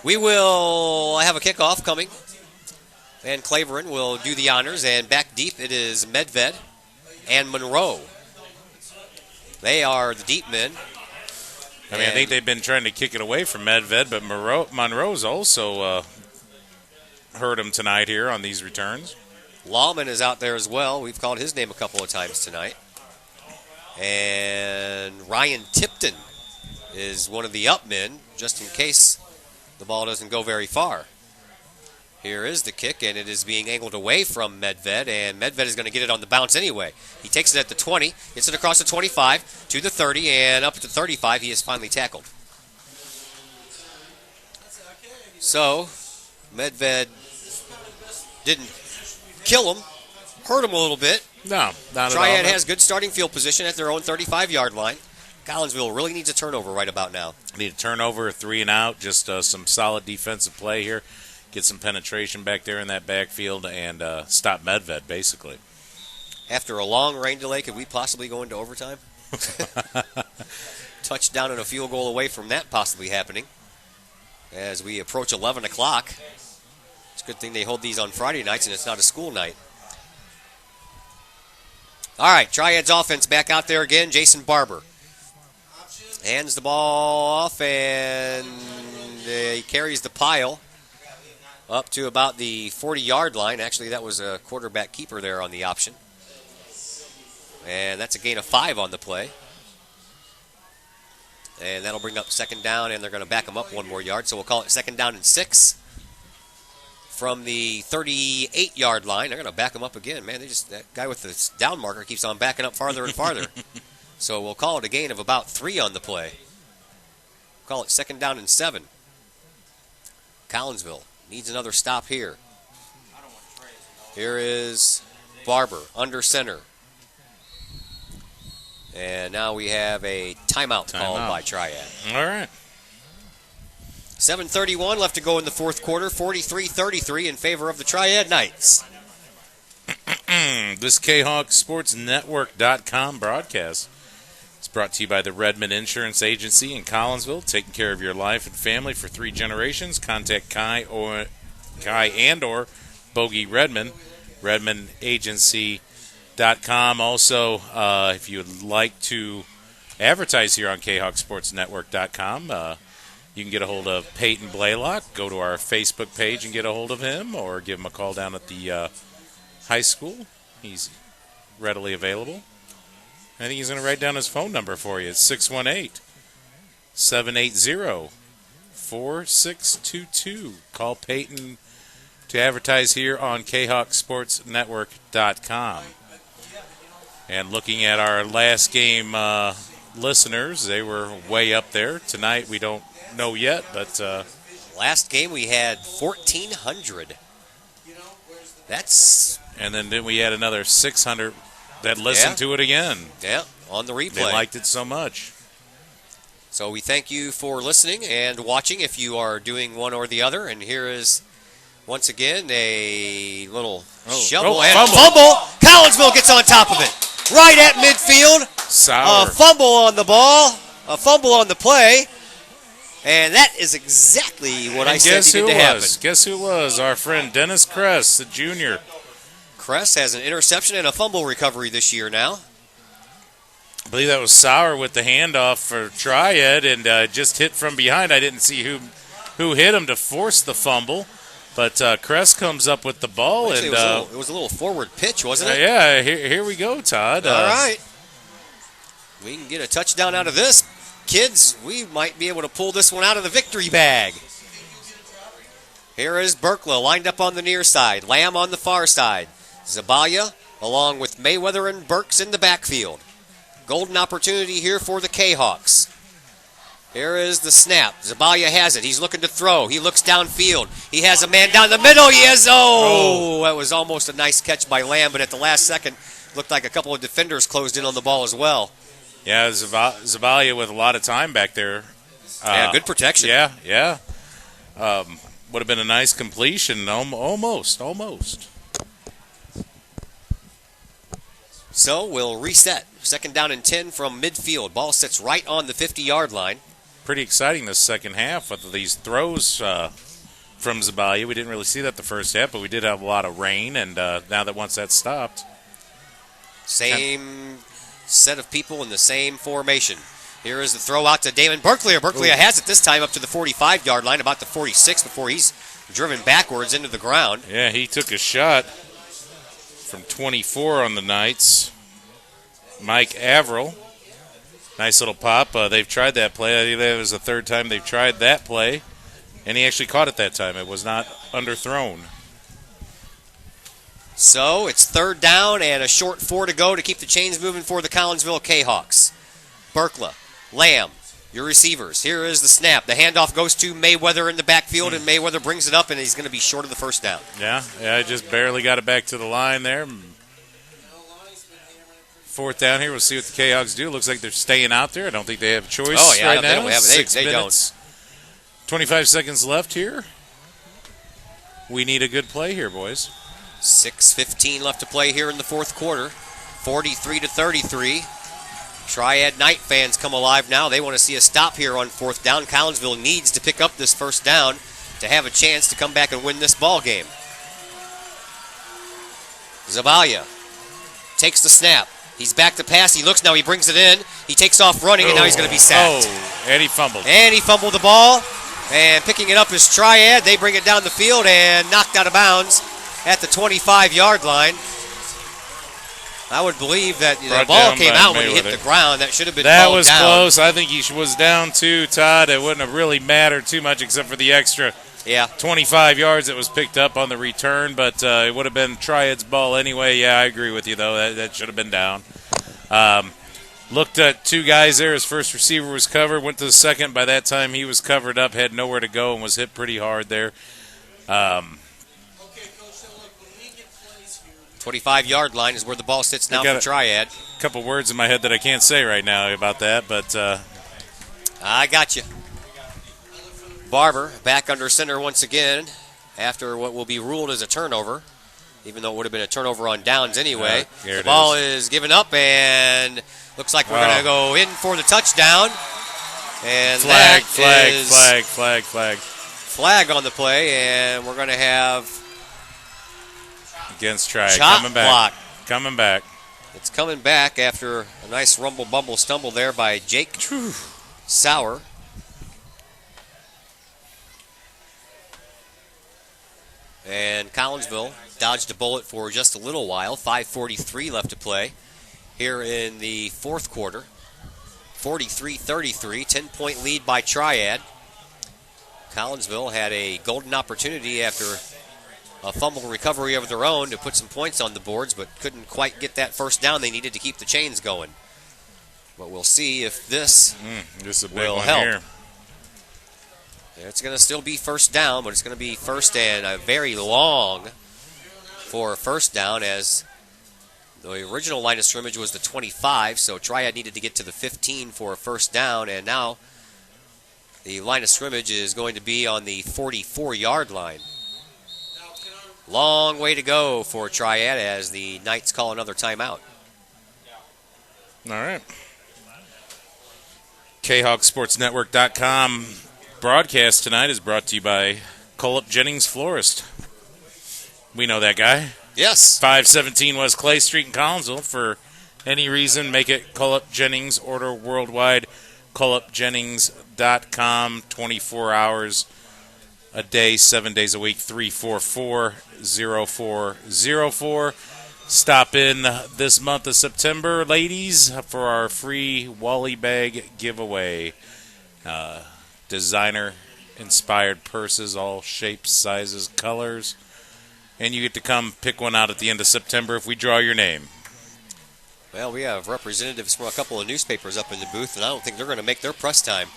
We will have a kickoff coming. Van Claveren will do the honors, and back deep it is Medved and Monroe. They are the deep men. I mean, I think they've been trying to kick it away from Medved, but Monroe's also hurt him tonight here on these returns. Lawman is out there as well. We've called his name a couple of times tonight. And Ryan Tipton is one of the up men, just in case the ball doesn't go very far. Here is the kick, and it is being angled away from Medved, and Medved is going to get it on the bounce anyway. He takes it at the 20, gets it across the 25, to the 30, and up to 35. He is finally tackled. So, Medved didn't kill him, hurt him a little bit. No, not at all. Triad has good starting field position at their own 35-yard line. Collinsville really needs a turnover right about now. Need a turnover, 3 and out, just some solid defensive play here. Get some penetration back there in that backfield and stop Medved, basically. After a long rain delay, could we possibly go into overtime? Touchdown and a field goal away from that possibly happening as we approach 11 o'clock. It's a good thing they hold these on Friday nights and it's not a school night. All right, Triad's offense back out there again. Jason Barber hands the ball off, and he carries the pile up to about the 40-yard line. Actually, that was a quarterback keeper there on the option. And that's a gain of 5 on the play. And that'll bring up second down, and they're going to back him up 1 more yard. So we'll call it second down and 6 from the 38-yard line. They're going to back him up again. Man, that guy with the down marker keeps on backing up farther and farther. So we'll call it a gain of about 3 on the play. Call it second down and 7. Collinsville needs another stop here. Here is Barber under center. And now we have a timeout called by Triad. All right. 7:31 left to go in the fourth quarter. 43-33 in favor of the Triad Knights. This KahoksSportsNetwork.com broadcast is brought to you by the Redmond Insurance Agency in Collinsville, taking care of your life and family for 3 generations. Contact Kai and or Bogey Redmond, RedmondAgency.com. Also, if you would like to advertise here on KahoksSportsNetwork.com, you can get a hold of Peyton Blaylock. Go to our Facebook page and get a hold of him, or give him a call down at the high school. He's readily available. I think he's going to write down his phone number for you. It's 618-780-4622. Call Peyton to advertise here on KHawkSportsNetwork.com. And looking at our last game listeners, they were way up there. Tonight we don't know yet, but last game we had 1,400. That's and then we had another 600 that listened to it again. Yeah, on the replay. They liked it so much. So we thank you for listening and watching if you are doing one or the other. And here is, once again, a little shovel and fumble. Collinsville gets on top of it. Right at midfield. Sour. A fumble on the ball. A fumble on the play. And that is exactly what I said needed to happen. Guess who it was? Our friend Dennis Kress, the junior. Kress has an interception and a fumble recovery this year now. I believe that was Sauer with the handoff for Triad and just hit from behind. I didn't see who hit him to force the fumble. But Kress comes up with the ball. Actually, and it was a little forward pitch, wasn't it? Yeah, here we go, Todd. All right. We can get a touchdown out of this. Kids, we might be able to pull this one out of the victory bag. Here is Berkla lined up on the near side. Lamb on the far side. Zabalia along with Mayweather and Burks in the backfield. Golden opportunity here for the K-Hawks. Here is the snap. Zabalia has it. He's looking to throw. He looks downfield. He has a man down the middle. He has, that was almost a nice catch by Lamb, but at the last second, looked like a couple of defenders closed in on the ball as well. Yeah, Zabalia with a lot of time back there. Yeah, good protection. Yeah. Would have been a nice completion. Almost. So we'll reset. Second down and 10 from midfield. Ball sits right on the 50-yard line. Pretty exciting this second half with these throws from Zabalia. We didn't really see that the first half, but we did have a lot of rain, and now that once that stopped. Same set of people in the same formation. Here is the throw out to Damon Berklier. Berklier has it this time up to the 45-yard line, about the 46 before he's driven backwards into the ground. Yeah, he took a shot from 24 on the Knights. Mike Averill. Nice little pop. They've tried that play. I think that was the third time they've tried that play. And he actually caught it that time. It was not underthrown. So it's third down and a short 4 to go to keep the chains moving for the Collinsville K-Hawks. Berkla, Lamb, your receivers. Here is the snap. The handoff goes to Mayweather in the backfield, and Mayweather brings it up, and he's going to be short of the first down. Yeah, just barely got it back to the line there. Fourth down here. We'll see what the K-Hawks do. Looks like they're staying out there. I don't think they have a choice right now. They don't. 25 seconds left here. We need a good play here, boys. 6:15 left to play here in the fourth quarter. 43-33. Triad Knight fans come alive now. They want to see a stop here on fourth down. Collinsville needs to pick up this first down to have a chance to come back and win this ball game. Zabalia takes the snap. He's back to pass. He looks now. He brings it in. He takes off running, and now he's going to be sacked. And he fumbled. And he fumbled the ball. And picking it up is Triad. They bring it down the field and knocked out of bounds at the 25-yard line. I would believe that the ball came out when he hit the ground. That should have been called down. That was close. I think he was down too, Todd. It wouldn't have really mattered too much except for the extra 25 yards that was picked up on the return, but it would have been Triad's ball anyway. Yeah, I agree with you, though. That should have been down. Looked at two guys there. His first receiver was covered, went to the second. By that time, he was covered up, had nowhere to go, and was hit pretty hard there. 25-yard line is where the ball sits now for Triad. A couple words in my head that I can't say right now about that, but I got you. Barber back under center once again after what will be ruled as a turnover, even though it would have been a turnover on downs anyway. The ball is given up, and looks like we're going to go in for the touchdown. And flag on the play, and we're going to have against Triad coming back. It's coming back after a nice rumble-bumble stumble there by Jake Sauer. And Collinsville dodged a bullet for just a little while. 5:43 left to play here in the fourth quarter. 43-33, 10-point lead by Triad. Collinsville had a golden opportunity after a fumble recovery of their own to put some points on the boards, but couldn't quite get that first down. They needed to keep the chains going. But we'll see if this This is a big will one help. here. It's going to still be first down, but it's going to be first and a very long for a first down, as the original line of scrimmage was the 25, so Triad needed to get to the 15 for a first down, and now the line of scrimmage is going to be on the 44-yard line. Long way to go for Triad as the Knights call another timeout. All right. KHawkSportsNetwork.com broadcast tonight is brought to you by Collinsville Jennings Florist. We know that guy. Yes. 517 West Clay Street in Collinsville. For any reason, make it Collinsville Jennings. Order worldwide. CollinsvilleJennings.com. 24 hours a day, 7 days a week. 344-0404. Stop in this month of September, ladies, for our free Wally bag giveaway. Designer-inspired purses, all shapes, sizes, colors. And you get to come pick one out at the end of September if we draw your name. Well, we have representatives from a couple of newspapers up in the booth, and I don't think they're going to make their press time.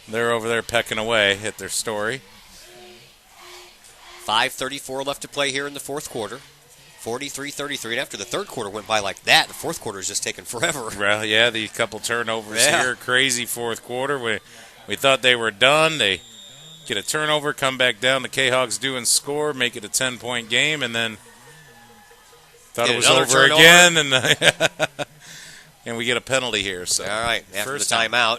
They're over there pecking away at their story. 5:34 left to play here in the fourth quarter. 43-33. And after the third quarter went by like that, the fourth quarter is just taking forever. Well, yeah, the couple turnovers here. Crazy fourth quarter. We thought they were done. They get a turnover, come back down. The Kahoks do and score, make it a 10-point game, and then thought it was over turnover again. And we get a penalty here. So all right, after the first down. timeout,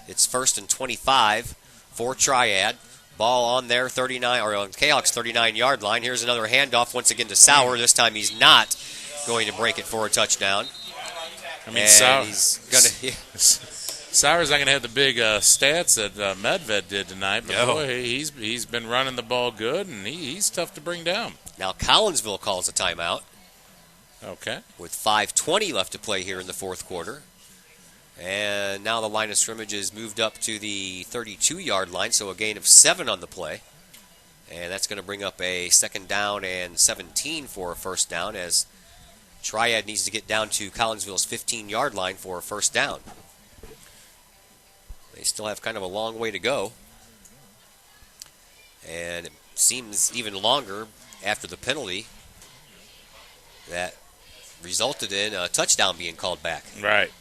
it's 1st and 25 for Triad. Ball on their 39, or on Kahoks' 39-yard line. Here's another handoff once again to Sauer. This time he's not going to break it for a touchdown. I mean, he's gonna. Sauer's not going to have the big stats that Medved did tonight, but boy, he's been running the ball good, and he's tough to bring down. Now Collinsville calls a timeout. Okay. With 5:20 left to play here in the fourth quarter. And now the line of scrimmage is moved up to the 32-yard line, so a gain of 7 on the play. And that's going to bring up a second down and 17 for a first down, as Triad needs to get down to Collinsville's 15-yard line for a first down. They still have kind of a long way to go. And it seems even longer after the penalty that resulted in a touchdown being called back. Right.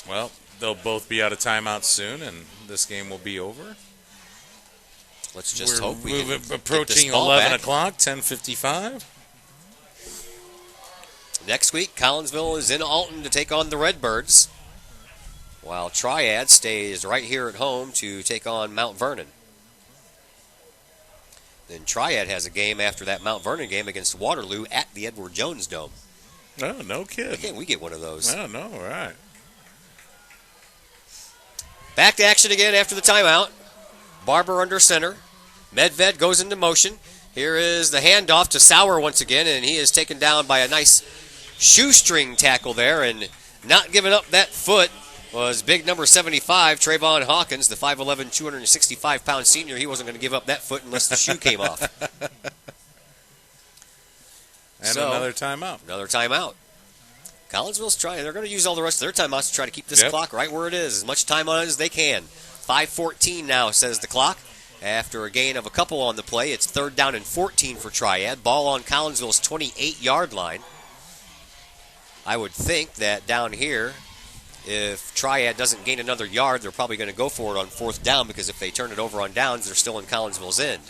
Well, they'll both be out of timeout soon, and this game will be over. Let's just We're hope we can get approaching this ball 11 back. o'clock, 10:55. Next week, Collinsville is in Alton to take on the Redbirds, while Triad stays right here at home to take on Mount Vernon. Then Triad has a game after that Mount Vernon game against Waterloo at the Edward Jones Dome. Oh, no Why kidding. can't we get one of those? Oh, no, right. Back to action again after the timeout. Barber under center. Medved goes into motion. Here is the handoff to Sauer once again, and he is taken down by a nice shoestring tackle there, and not giving up that foot was big number 75, Trayvon Hawkins, the 5'11", 265-pound senior. He wasn't going to give up that foot unless the shoe came off. And another timeout. Another timeout. Collinsville's trying. They're going to use all the rest of their timeouts to try to keep this clock right where it is. As much time on it as they can. 5:14 now, says the clock. After a gain of a couple on the play, it's 3rd down and 14 for Triad. Ball on Collinsville's 28-yard line. I would think that down here, if Triad doesn't gain another yard, they're probably going to go for it on 4th down, because if they turn it over on downs, they're still in Collinsville's end.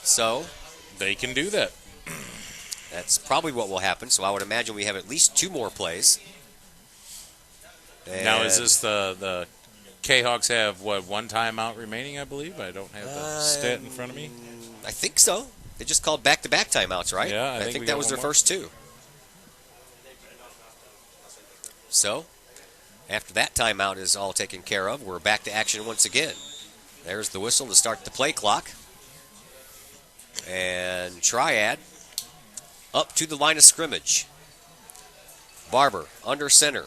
So They can do that. that's probably what will happen. So I would imagine we have at least 2 more plays. Now, is this the K-Hawks have, one timeout remaining, I believe? I don't have the stat in front of me. I think so. They just called back-to-back timeouts, right? Yeah, I I think think we that got was one their more. first 2. So, after that timeout is all taken care of, we're back to action once again. There's the whistle to start the play clock. And Triad up to the line of scrimmage. Barber under center.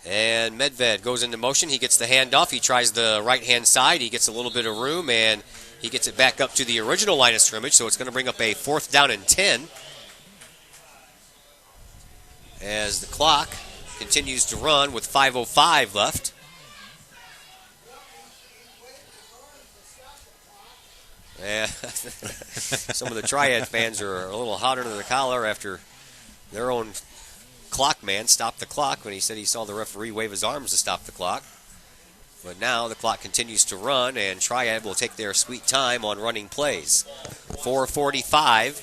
And Medved goes into motion. He gets the handoff. He tries the right-hand side. He gets a little bit of room, and he gets it back up to the original line of scrimmage, so it's going to bring up a 4th down and 10. As the clock continues to run with 5:05 left. Yeah, some of the Triad fans are a little hot under the collar after their own clock man stopped the clock when he said he saw the referee wave his arms to stop the clock. But now the clock continues to run, and Triad will take their sweet time on running plays. 4:45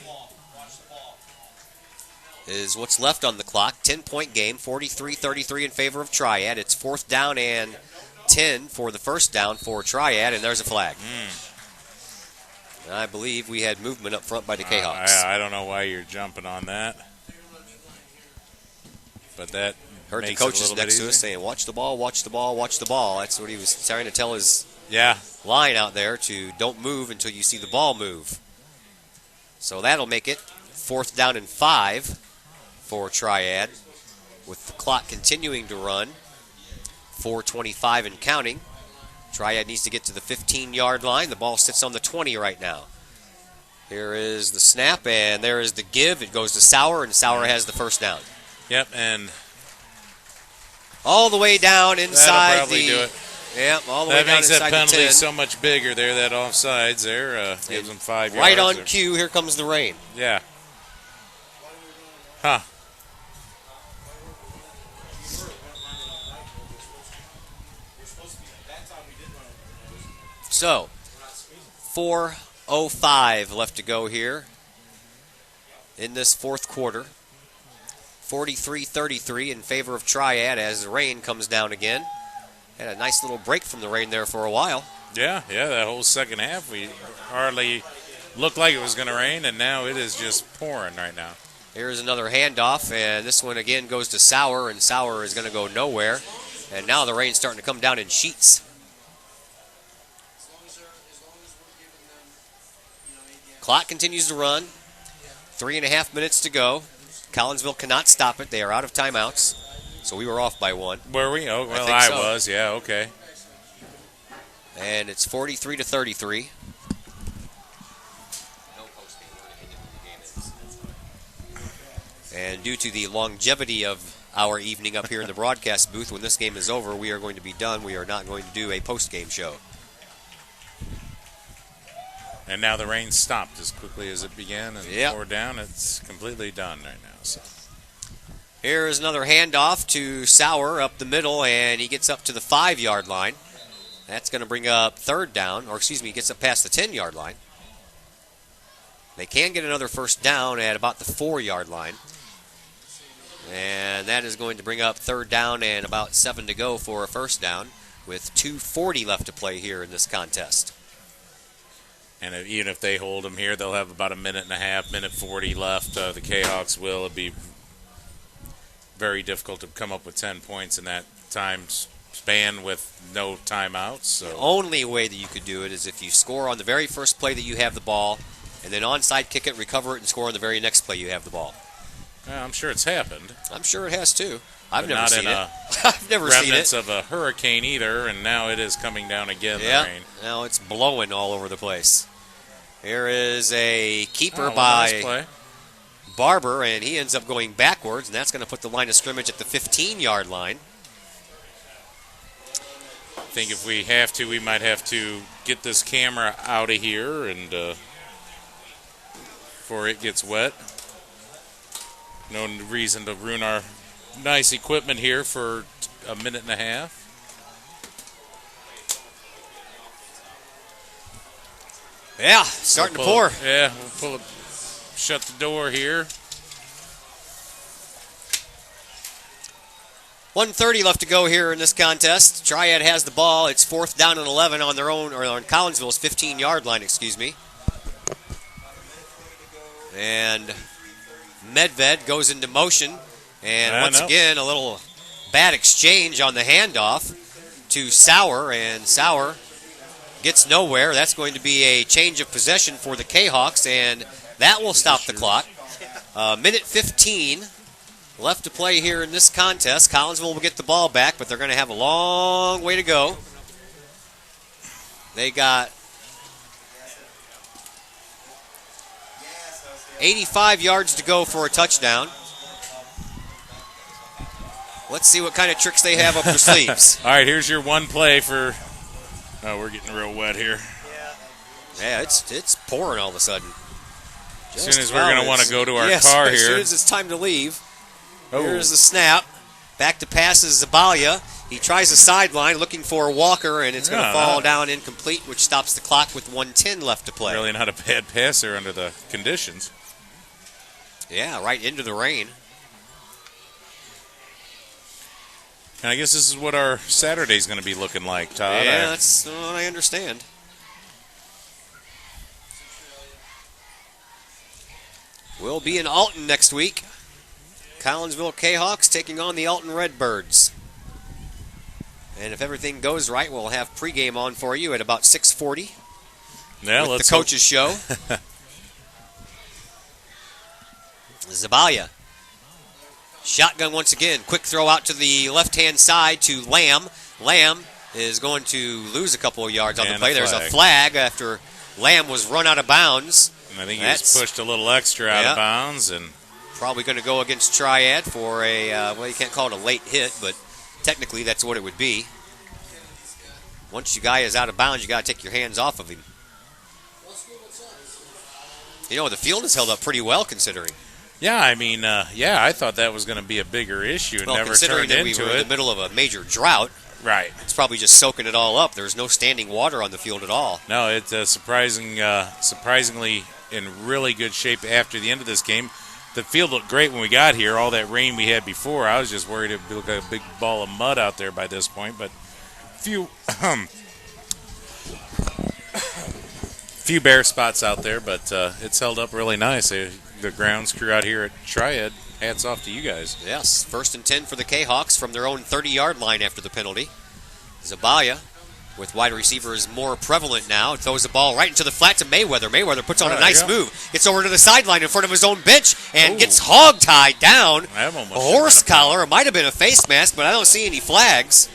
is what's left on the clock. 10-point game, 43-33 in favor of Triad. It's 4th down and 10 for the first down for Triad, and there's a flag. And I believe we had movement up front by the Kahoks. I don't know why you're jumping on that. But that heard the makes coaches it a little next bit to us saying, watch the ball, watch the ball, watch the ball. That's what he was trying to tell his line out there, to don't move until you see the ball move. So that'll make it 4th down and 5 for Triad, with the clock continuing to run. 4:25 and counting. Triad needs to get to the 15-yard line. The ball sits on the 20 right now. Here is the snap, and there is the give. It goes to Sauer, and Sauer has the first down. Yep, and all the way down inside that'll probably do it. Yep, all the way That down makes inside that penalty the 10. so much bigger there, that offsides there. Gives them 5 yards. Right on cue, here comes the rain. Yeah. Huh. So, 4:05 left to go here in this fourth quarter. 43-33 in favor of Triad as the rain comes down again. Had a nice little break from the rain there for a while. Yeah, that whole second half we hardly looked like it was going to rain, and now it is just pouring right now. Here's another handoff, and this one again goes to Sauer, and Sauer is going to go nowhere. And now the rain's starting to come down in sheets. Clock continues to run. 3.5 minutes to go. Collinsville cannot stop it. They are out of timeouts. So we were off by 1. Were we? Oh, well, I I was. Yeah, okay. And it's 43-33. And due to the longevity of our evening up here in the broadcast booth, when this game is over, we are going to be done. We are not going to do a post-game show. And now the rain stopped as quickly as it began and poured down. It's completely done right now. So here is another handoff to Sauer up the middle, and he gets up to the 5-yard line. That's going to bring up 3rd down, or excuse me, he gets up past the 10-yard line. They can get another first down at about the 4-yard line. And that is going to bring up 3rd down and about 7 to go for a first down, with 2:40 left to play here in this contest. And even if they hold them here, they'll have about a minute and a half, minute 40 left. The Kahoks will. It'd be very difficult to come up with 10 points in that time span with no timeouts. So the only way that you could do it is if you score on the very first play that you have the ball, and then onside kick it, recover it, and score on the very next play you have the ball. I'm sure it's happened. I'm sure it has too. I've But never not seen in it. I've never seen it. Remnants of a hurricane either, and now it is coming down again. Yeah, The rain. now it's blowing all over the place. Here is a keeper Nice by play. Barber, and he ends up going backwards, and that's going to put the line of scrimmage at the 15-yard line. I think if we have to, we might have to get this camera out of here and before it gets wet. No reason to ruin our nice equipment here for a minute and a half. Yeah, starting to pour. Yeah, we'll shut the door here. 1:30 left to go here in this contest. Triad has the ball. It's 4th down and 11 on their own, or on Collinsville's 15-yard line, excuse me. And Medved goes into motion. And once again, a little bad exchange on the handoff to Sauer. And Sauer gets nowhere. That's going to be a change of possession for the Kahoks, and that will stop the clock. Minute 15 left to play here in this contest. Collinsville will get the ball back, but they're going to have a long way to go. They got 85 yards to go for a touchdown. Let's see what kind of tricks they have up their sleeves. All right, here's your one play for. Oh, we're getting real wet here. Yeah, it's pouring all of a sudden. As soon as we're going to want to go to our car as here. soon as it's time to leave. Oh. Here's the snap. Back to pass is Zabalia. He tries the sideline looking for Walker, and it's going to fall down incomplete, which stops the clock with 1:10 left to play. Really not a bad passer under the conditions. Yeah, right into the rain. And I guess this is what our Saturday's going to be looking like, Todd. Yeah, that's what I understand. We'll be in Alton next week. Collinsville Kahoks taking on the Alton Redbirds. And if everything goes right, we'll have pregame on for you at about 6:40 with the coach's show. Zabalia. Shotgun once again. Quick throw out to the left-hand side to Lamb. Lamb is going to lose a couple of yards on the play. There's a flag after Lamb was run out of bounds. And I think he was pushed a little extra out of bounds. And probably going to go against Triad for a, well, you can't call it a late hit, but technically that's what it would be. Once your guy is out of bounds, you got to take your hands off of him. You know, the field has held up pretty well considering. Yeah, I mean, I thought that was going to be a bigger issue and never turned into it. Considering that we were in the middle of a major drought. Right. It's probably just soaking it all up. There's no standing water on the field at all. No, it's surprisingly in really good shape after the end of this game. The field looked great when we got here. All that rain we had before, I was just worried it would look like a big ball of mud out there by this point. But few bare spots out there, but it's held up really nice. The grounds crew out here at Triad, hats off to you guys. Yes, 1st and 10 for the K-Hawks from their own 30-yard line after the penalty. Zabalia, with wide receivers more prevalent now, throws the ball right into the flat to Mayweather. Mayweather puts on a nice move, gets over to the sideline in front of his own bench, and gets hog-tied down. A horse collar. It might have been a face mask, but I don't see any flags.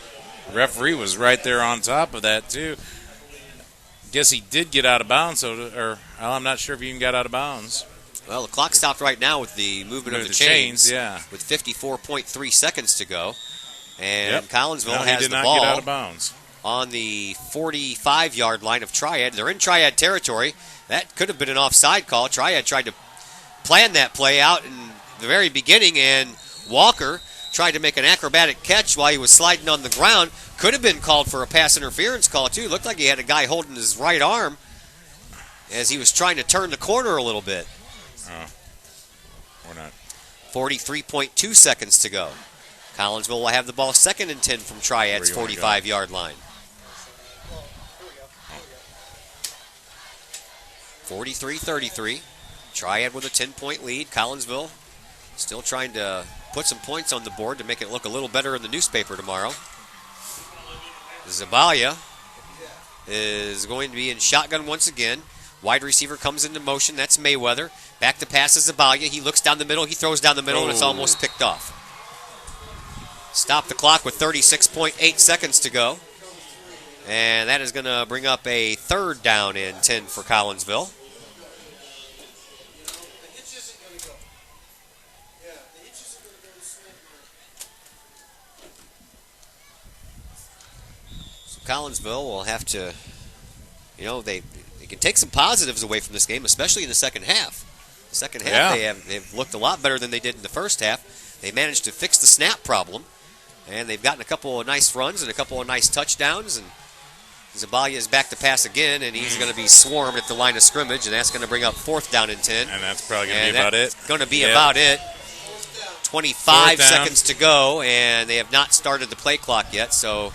The referee was right there on top of that, too. Guess he did get out of bounds, or I'm not sure if he even got out of bounds. Well, the clock stopped right now with the movement of the chains, yeah. With 54.3 seconds to go. And Collinsville has the not ball get out of bounds. On the 45-yard line of Triad. They're in Triad territory. That could have been an offside call. Triad tried to plan that play out in the very beginning, and Walker tried to make an acrobatic catch while he was sliding on the ground. Could have been called for a pass interference call, too. Looked like he had a guy holding his right arm as he was trying to turn the corner a little bit. Or not. 43.2 seconds to go. Collinsville will have the ball 2nd and 10 from Triad's 45-yard line. 43-33. Triad with a 10-point lead. Collinsville still trying to put some points on the board to make it look a little better in the newspaper tomorrow. Zabalia is going to be in shotgun once again. Wide receiver comes into motion. That's Mayweather. Back to pass is Zabalia. He looks down the middle. He throws down the middle, and it's almost picked off. Stop the clock with 36.8 seconds to go. And that is going to bring up a 3rd down and 10 for Collinsville. So Collinsville will have to, they can take some positives away from this game, especially in the second half. The second half, they've looked a lot better than they did in the first half. They managed to fix the snap problem, and they've gotten a couple of nice runs and a couple of nice touchdowns. And Zabalia is back to pass again, and he's going to be swarmed at the line of scrimmage, and that's going to bring up 4th down and 10. And that's probably going to be about it. Going to be about it. 25 seconds to go, and they have not started the play clock yet, so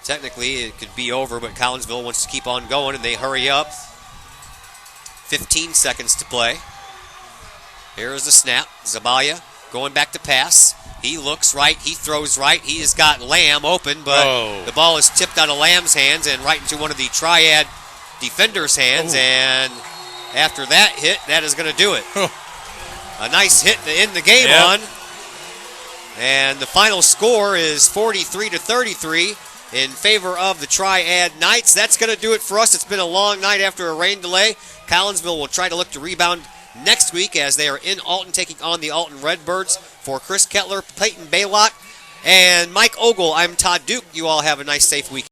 technically it could be over, but Collinsville wants to keep on going, and they hurry up. 15 seconds to play. Here is the snap. Zabalia going back to pass. He looks right. He throws right. He has got Lamb open, but the ball is tipped out of Lamb's hands and right into one of the Triad defenders' hands. And after that hit, that is going to do it. A nice hit to end the game on. And the final score is 43-33 in favor of the Triad Knights. That's going to do it for us. It's been a long night after a rain delay. Collinsville will try to look to rebound next week as they are in Alton taking on the Alton Redbirds. For Chris Kettler, Peyton Baylock, and Mike Ogle, I'm Todd Duke. You all have a nice, safe weekend.